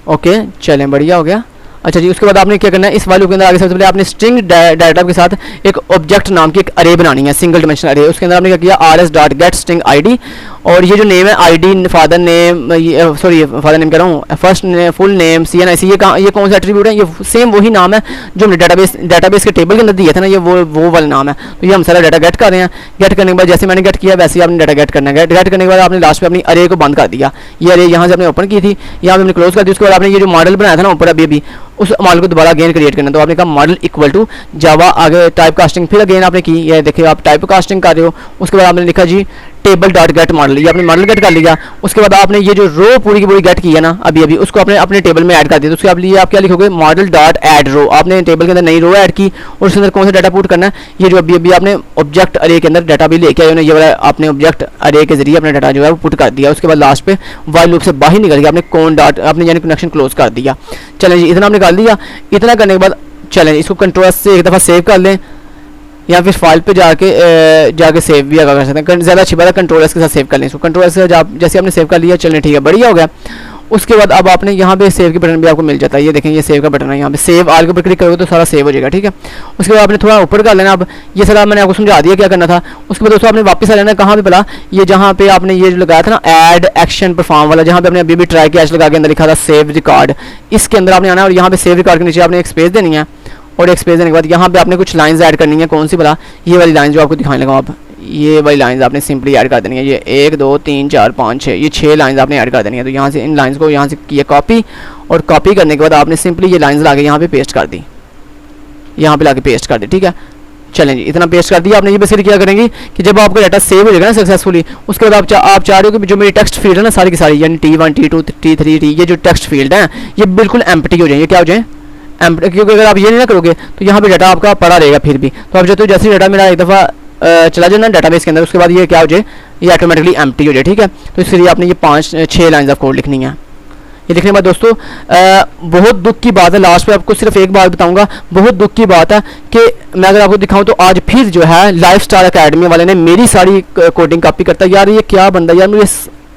ओके, चलें, बढ़िया हो गया। अच्छा जी, उसके बाद आपने क्या करना है, इस वाले के अंदर आगे सबसे पहले आपने स्ट्रिंग डाटा के साथ एक ऑब्जेक्ट नाम की एक अरे बनानी है, सिंगल डिमेंशनल अरे। उसके अंदर आपने क्या किया, rs.get string id, और ये जो नेम है ID, father name, sorry father name कह रहा हूँ, फर्स्ट फुल नेम, CNIC, ये कौन सा एट्रीब्यूट है, ये सेम वही नाम है जो हमने डाटाबेस के टेबल के अंदर दिया था ना, ये वो वाला नाम है। तो ये हम सारा डाटा गेट कर रहे हैं। गेट करने के बाद जैसे मैंने गेट किया वैसे ही आपने डाटा गेट करना है। गेट करने के बाद आपने लास्ट में अपनी अरे को बंद कर दिया। ये अरे यहाँ से आपने ओपन की थी, यहाँ पे हमने क्लोज कर दी। उसके बाद आपने ये जो मॉडल बनाया था ना ऊपर अभी उस मॉडल को दोबारा अगेन क्रिएट करना। तो आपने कहा मॉडल इक्वल टू जावा, आगे टाइप कास्टिंग फिर अगेन आपने की, ये देखिए आप टाइप कास्टिंग कर रहे हो। उसके बाद आपने लिखा जी टेबल डॉट गेट मॉडल, ये आपने मॉडल गेट कर लिया। उसके बाद आपने ये जो रो पूरी की पूरी गेट की है ना अभी उसको आपने अपने टेबल में ऐड कर दिया। तो उसके लिए आप क्या लिखोगे, मॉडल डॉट ऐड रो। आपने टेबल के अंदर नई रो ऐड की और उसके अंदर कौन सा डाटा पुट करना है, ये जो अभी आपने ऑब्जेक्ट अरे के अंदर डाटा भी लेके आए हो, ये वाला आपने ऑब्जेक्ट अरे के जरिए अपना डाटा जो है वो पुट कर दिया। उसके बाद लास्ट पे वाइल लूप से बाहर निकल गया, आपने कौन डॉट आपने यानी कनेक्शन क्लोज कर दिया। चलें जी, इतना आपने कर दिया। इतना करने के बाद चलें इसको कंट्रोल से एक दफ़ा सेव कर लें, या फिर फाइल पे जाके सेव भी कर सकते हैं। ज़्यादा अच्छी बात है कंट्रोलर्स के साथ सेव कर लें इसको। कंट्रोलर्स के साथ जैसे आपने सेव कर लिया, चलें ठीक है, बढ़िया हो गया। उसके बाद अब आपने यहाँ पे सेव के बटन भी आपको मिल जाता है, ये देखें ये सेव का बटन है, यहाँ पे सेव आल के ऊपर क्लिक करोगे तो सारा सेव हो जाएगा, ठीक है। उसके बाद आपने थोड़ा ऊपर कर लेना। अब ये सारा मैंने आपको समझा दिया क्या करना था। उसके बाद दोस्तों आपने वापस आ जाना, कहाँ पे भला, ये जहाँ पे आपने ये जो लगाया था ना ऐड एक्शन परफॉर्म वाला, जहाँ पे आपने अभी भी ट्राई कैच लगा के अंदर लिखा था सेव रिकॉर्ड, इसके अंदर आपने आना और यहाँ पे सेव रिकॉर्ड के नीचे आपने एक स्पेस देनी है। और एक स्पेस देने के बाद यहाँ पे आपने कुछ लाइंस ऐड करनी है। कौन सी भला, ये वाली लाइंस जो आपको दिखाने लगा, आप ये वाली लाइंस आपने सिंपली ऐड कर देनी है। ये 1 2 3 4 5 6 ये 6 लाइंस आपने ऐड कर देनी है। तो यहाँ से इन लाइंस को यहाँ से किया कॉपी, और कॉपी करने के बाद आपने सिंपली ये लाइंस लाके यहाँ पे पेस्ट कर दी, यहाँ पे लाके पेस्ट कर दी, ठीक है। चलें जी, इतना पेस्ट कर दिया आपने। ये बेसिकली क्या करेंगे कि जब आपका डाटा सेव हो जाएगा ना सक्सेसफुली, उसके बाद आप चाह रहे हो कि जो मेरी टेक्स्ट फील्ड है ना सारी की सारी, यानी T1 T2 T3 ये जो टेक्स्ट फील्ड है ये बिल्कुल एम्प्टी हो जाए, क्या हो जाए एम्प्टी, क्योंकि अगर आप ये नहीं ना करोगे तो यहाँ पे डाटा आपका पड़ा रहेगा फिर भी। तो अब जो जैसे डाटा मेरा एक दफ़ा चला जाए ना डाटाबेस के अंदर, उसके बाद ये क्या हो जाए, ये ऑटोमेटिकली एम्प्टी हो जाए, ठीक है। तो इसके लिए आपने ये 5-6 लाइन्स ऑफ कोड लिखनी है। ये लिखने के बाद दोस्तों बहुत दुख की बात है, लास्ट पे आपको सिर्फ एक बात बताऊंगा, बहुत दुख की बात है कि मैं अगर आपको दिखाऊं तो आज फिर जो है लाइफस्टाइल एकेडमी वाले ने मेरी सारी कोडिंग कॉपी करता है। यार ये क्या बंदा, यार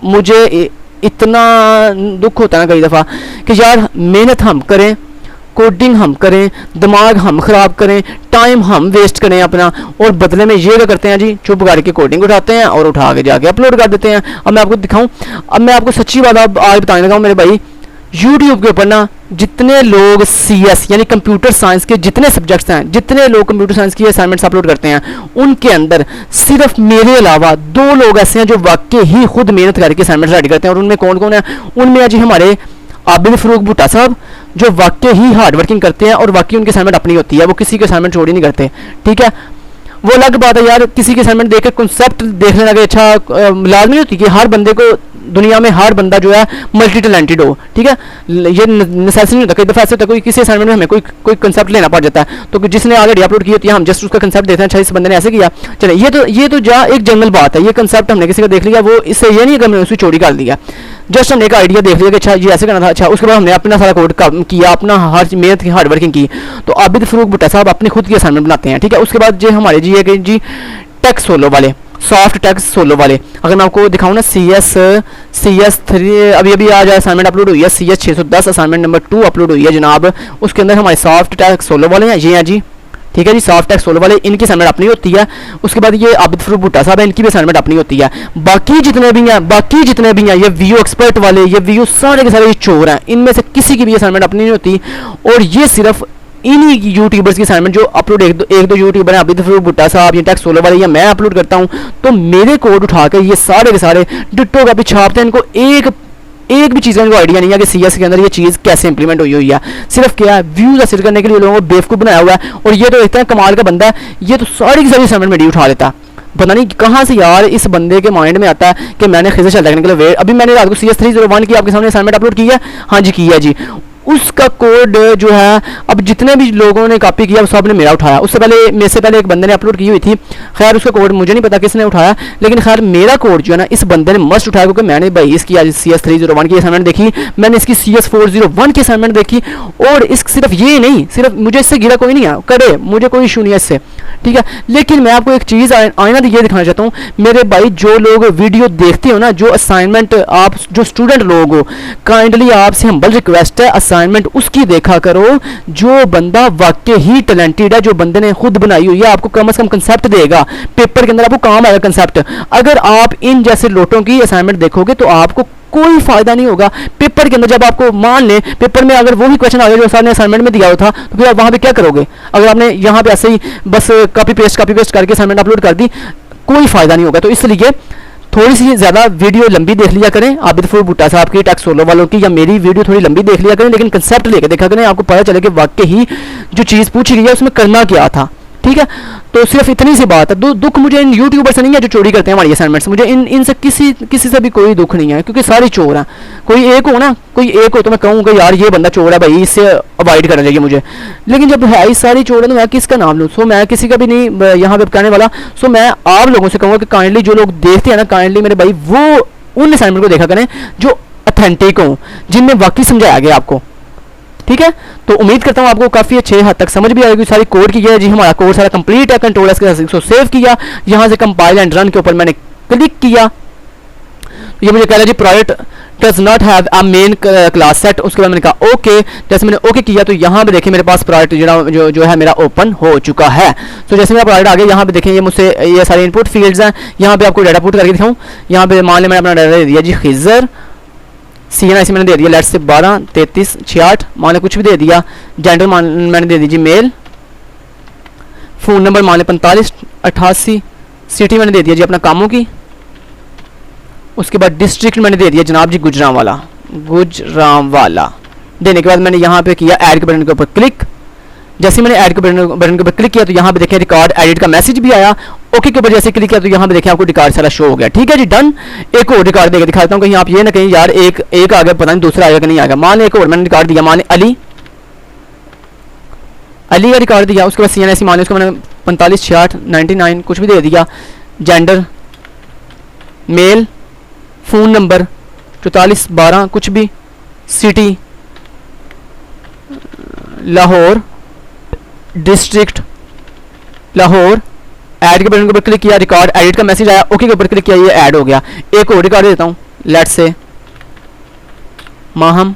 मुझे इतना दुख होता है ना कई दफ़ा कि यार मेहनत हम करें, कोडिंग हम करें, दिमाग हम ख़राब करें, टाइम हम वेस्ट करें अपना, और बदले में ये क्या करते हैं जी, चुप करके कोडिंग उठाते हैं और उठा के जाके अपलोड कर देते हैं। अब मैं आपको दिखाऊं, अब मैं आपको सच्ची बात आज बताने लगा हूँ मेरे भाई, YouTube के ऊपर ना जितने लोग CS यानी कंप्यूटर साइंस के जितने सब्जेक्ट्स हैं, जितने लोग कंप्यूटर साइंस की असाइनमेंट्स अपलोड करते हैं, उनके अंदर सिर्फ मेरे अलावा 2 लोग ऐसे हैं जो वाकई ही खुद मेहनत करके असाइनमेंट्स रेडी करते हैं। और उनमें कौन कौन है, उनमें जी हमारे आबिद फरूक भुट्टा साहब जो वाकई ही हार्ड वर्किंग करते हैं और वाकई उनकी असाइनमेंट अपनी होती है, वो किसी के असाइनमेंट छोड़ ही नहीं करते, ठीक है। वो अलग बात है यार, किसी के असाइनमेंट देख के कॉन्सेप्ट देखने लगे, अच्छा लाजमी होती कि हर बंदे को दुनिया में हर बंदा जो है मल्टी टैलेंटेड हो, ठीक है। ये नेसेसरी नहीं होता, कई दफ़ा ऐसा होता है कोई किसी असाइनमेंट में हमें कोई कंसेप्ट लेना पड़ जाता है, तो जिसने ऑलरेडी अपलोड की होती है हम जस्ट उसका कंसेप्ट देखते हैं, अच्छा इस बंदे ने ऐसे किया, चले ये तो जा एक जनरल बात है, ये कंसेप्ट हमने किसी का देख लिया, वो इससे ये नहीं है कि हमने उसकी चोरी कर लिया, जस्ट हमने एक आइडिया देख लिया कि अच्छा ये ऐसे करना था, अच्छा उसके बाद हमने अपना सारा कोड किया, अपना हर मेहनत की हार्ड वर्किंग की। तो आबिद फरूक भुट्टा साहब अपनी खुद की असाइनमेंट बनाते हैं, ठीक है। उसके बाद जो हमारे जी है जी टेक्स्ट सोलो वाले, सॉफ्ट टेक्स्ट सोलो वाले, अगर मैं आपको दिखाऊं ना CS3 अभी आज असाइनमेंट अपलोड हुई है, CS 610 असाइनमेंट नंबर 2 अपलोड हुई है जनाब। उसके अंदर हमारे सॉफ्ट टेक्स्ट सोलो वाले हैं, ये हैं जी, ठीक है जी, सॉफ्ट टेक्स्ट सोलो वाले, इनकी असाइनमेंट अपनी होती है। उसके बाद ये आबिद फरूक भुट्टा साहब है, इनकी भी असाइनमेंट अपनी होती है। बाकी जितने भी हैं ये वीओ एक्सपर्ट वाले, ये वीओ सारे के सारे ये चोर हैं, इनमें से किसी की भी असाइनमेंट अपनी नहीं होती। और ये सिर्फ इन्हीं यूट्यूबर्स की असाइनमेंट जो अपलोड एक दो यूट्यूबर हैं, आबिद फरूक भुट्टा साहब, ये टेक्स्ट सोलो वाले, या मैं अपलोड करता हूँ, तो मेरे कोड उठा के ये सारे के सारे डिट्टो कॉपी छापते हैं। इनको एक भी चीज़ का इनको आइडिया नहीं है कि CS के अंदर ये चीज़ कैसे इंप्लीमेंट हुई है, सिर्फ क्या है व्यूज हासिल करने के लिए लोगों को बेवकूफ़ बनाया हुआ है। और ये तो इतना कमाल का बंदा है, ये तो सारी की सारी असाइनमेंट मेरी उठा लेता, पता नहीं कहाँ से यार इस बंदे के माइंड में आता है कि मैंने खिज़र चल टेक्निकल वे, अभी मैंने रात को CS 301 की आपके सामने असाइनमेंट अपलोड की है, हाँ जी की है जी, उसका कोड जो है, अब जितने भी लोगों ने कॉपी किया सब ने मेरा उठाया। उससे पहले मेरे से पहले एक बंदे ने अपलोड की हुई थी, खैर उसका कोड मुझे नहीं पता किसने उठाया, लेकिन खैर मेरा कोड जो है ना इस बंदे ने मस्ट उठाया, क्योंकि मैंने भाई इसकी आज CS301 की असाइनमेंट देखी, मैंने इसकी CS401 की असाइनमेंट देखी, और इस सिर्फ ये नहीं, सिर्फ मुझे इससे गिरा कोई नहीं है, करे मुझे कोई इशू नहीं है इससे, ठीक है। लेकिन मैं आपको एक चीज़ आईना ये दिखाना चाहता हूँ मेरे भाई, जो लोग वीडियो देखते हो ना, जो असाइनमेंट आप जो स्टूडेंट लोग हो, काइंडली आपसे हम्बल रिक्वेस्ट है असाइनमेंट उसकी देखा करो जो बंदा वाकई ही टैलेंटेड है, जो बंदे ने खुद बनाई हुई है, आपको कम से कम कंसेप्ट देगा पेपर के अंदर, आपको काम आएगा कंसेप्ट। अगर आप इन जैसे लोटों की असाइनमेंट देखोगे तो आपको कोई फायदा नहीं होगा पेपर के अंदर। जब आपको मान ले पेपर में अगर वो ही क्वेश्चन आ गया जो सर ने असाइनमेंट में दिया हुआ था, तो फिर आप वहां पे क्या करोगे? अगर आपने यहाँ पे ऐसे ही बस कॉपी पेस्ट करके असाइनमेंट अपलोड कर दी, कोई फायदा नहीं होगा। तो इसलिए थोड़ी सी ज़्यादा वीडियो लंबी देख लिया करें, आबिद फूल भुट्टा साहब की, टेक्स सोलो वालों की, या मेरी वीडियो थोड़ी लंबी देख लिया करें, लेकिन कंसेप्ट लेकर देखा करें, आपको पता चले कि वाकई ही जो चीज़ पूछी गई है उसमें करना क्या था, ठीक है। तो सिर्फ इतनी सी बात है। दुख मुझे इन यूट्यूबर से नहीं है जो चोरी करते हैं हमारी असाइनमेंट्स, मुझे इनसे किसी से भी कोई दुख नहीं है, क्योंकि सारे चोर हैं। कोई एक हो तो मैं कहूँगा यार ये बंदा चोर है भाई, इससे अवॉइड करना चाहिए मुझे, लेकिन जब है इस सारी चोर है तो मैं किसका नाम लूँ? सो मैं किसी का भी नहीं यहाँ पे कहने वाला। सो मैं आप लोगों से कहूँगा कि काइंडली जो लोग देखते हैं ना, काइंडली मेरे भाई वो उन असाइनमेंट को देखा करें जो ऑथेंटिक हों, जिनमें वाकई समझाया गया आपको, ठीक है। तो उम्मीद करता हूँ आपको काफ़ी अच्छे हद तक समझ भी आएगी। सारी कोड की है जी, हमारा कोड सारा कंप्लीट है। कंट्रोल एस के साथ सेव किया, यहाँ से कंपाइल एंड रन के ऊपर मैंने क्लिक किया, तो ये मुझे कह रहा है जी project does not have a main class set. उसके बाद मैंने कहा ओके, जैसे मैंने ओके किया तो यहाँ पे देखिए मेरे पास प्रोजेक्ट जो है मेरा ओपन हो चुका है। तो जैसे मेरा प्रोजेक्ट आ गया, यहाँ पे देखें ये मुझसे ये सारे इनपुट फील्ड्स हैं, यहाँ पे आपको डाटा पुट करके दिखाऊँ। यहाँ पे मान लें मैंने अपना डाटा दे दिया जी खिजर, CNIC मैंने दे दिया लेट्स से 12 33 68, मान लें कुछ भी दे दिया। जेंडर मैंने दे दीजिए मेल, फ़ोन नंबर मान लें 45 88, सिटी मैंने दे दिया जी अपना कामों की, उसके बाद डिस्ट्रिक्ट मैंने दे दिया जनाब जी गुजरांवाला देने के बाद मैंने यहाँ पे किया ऐड के बटन के ऊपर क्लिक। जैसे मैंने ऐड के बटन के ऊपर क्लिक किया तो यहाँ पे देखें रिकॉर्ड एडिट का मैसेज भी आया। ओके के ऊपर जैसे क्लिक किया तो यहाँ पे देखें आपको रिकॉर्ड सारा शो हो गया, ठीक है जी डन। एक और रिकॉर्ड देकर दिखाता हूँ, कहीं आप ये ना कहीं यार एक आ गया पता नहीं दूसरा आएगा कि नहीं आएगा। मान एक और मैंने रिकॉर्ड दिया, मान अली का रिकॉर्ड दिया। उसके बाद CNIC मान उसको मैंने 45 66 99 कुछ भी दे दिया। जेंडर मेल, फ़ोन नंबर 44 12 कुछ भी, city Lahore, district Lahore. Add के बटन के ऊपर क्लिक किया, रिकॉर्ड एडिट का मैसेज आया, ओके के ऊपर क्लिक किया, ये ऐड हो गया। एक और रिकॉर्ड देता हूँ, लेट्स से माहम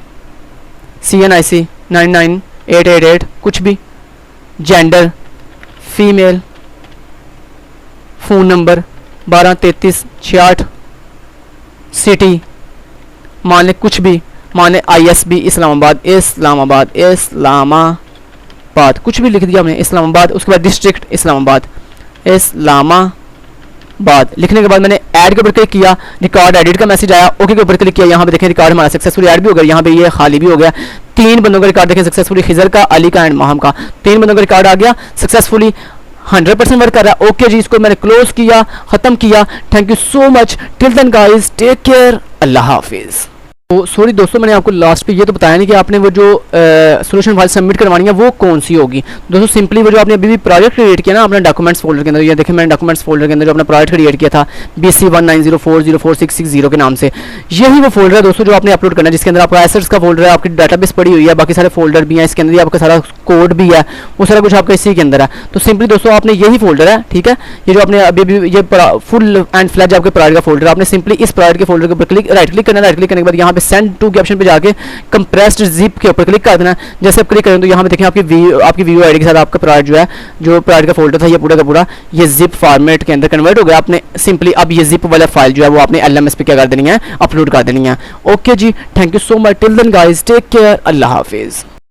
CNIC 99888 कुछ भी, gender female, phone number 12 33 66, city मान लें कुछ भी, मान लें ISB इस्लामाबाद कुछ भी लिख दिया हमने इस्लामाबाद। उसके बाद डिस्ट्रिक्ट इस्लामाबाद लिखने के बाद मैंने ऐड के ऊपर क्लिक किया, रिकॉर्ड एडिट का मैसेज आया, ओके के ऊपर क्लिक किया। यहाँ पे देखें रिकॉर्ड हमारा सक्सेसफुली ऐड भी हो गया, यहाँ पे ये खाली भी हो गया। 3 बंदों का रिकॉर्ड देखें सक्सेसफुली, खिजर का, अली का एंड माहम का, 3 बंदों का रिकॉर्ड आ गया सक्सेसफुली, 100% वर्क कर रहा है। ओके जी, इसको मैंने क्लोज किया, ख़त्म किया। Thank you so much, till then guys take care, अल्लाह हाफिज़। तो सॉरी दोस्तों, मैंने आपको लास्ट पे ये तो बताया नहीं कि आपने वो जो सोल्यूशन फाइल सबमिट करवानी है वो कौन सी होगी। दोस्तों सिंपली वो जो आपने अभी भी प्रोजेक्ट क्रिएट किया ना अपने डॉक्यूमेंट्स फोल्डर के अंदर, ये देखिए मैंने डॉक्यूमेंट्स फोल्डर के अंदर जो अपना प्रोजेक्ट क्रिएट किया था BC190404660 के नाम से, यही वो फोल्डर है दोस्तों जो आपने अपलोड करना है, जिसके अंदर आपका एसेट्स का फोल्डर है, आपकी डाटाबेस पड़ी हुई है, बाकी सारे फोल्डर भी हैं इसके अंदर, आपका सारा कोड भी है, वो सारा कुछ आपका इसी के अंदर है। तो सिंपली दोस्तों आपने यही फोल्डर है, ठीक है, ये जो आपने अभी भी ये फुल एंड फ्लैज आपके प्रोजेक्ट का फोल्डर, आपने सिंपली इस प्रोजेक्ट के फोल्डर के ऊपर राइट क्लिक करना है। राइट क्लिक करने के बाद यहाँ पे सेंड टू के ऑप्शन पे जाके कंप्रेस्ड जिप के ऊपर क्लिक कर देना। जैसे आप क्लिक करें तो यहाँ पे देखें आपकी वीडियो आईडी के साथ आपका प्रोजेक्ट जो है, जो प्रोजेक्ट का फोल्डर था, ये पूरा का पूरा ये जिप फॉर्मेट के अंदर कन्वर्ट हो गया। आपने सिंपली अब ये जिप वाला फाइल जो है वो आपने LMS पे क्या कर देनी है, अपलोड कर देनी है। ओके जी, thank you so much, till then guys take care, अल्लाह हाफिज़।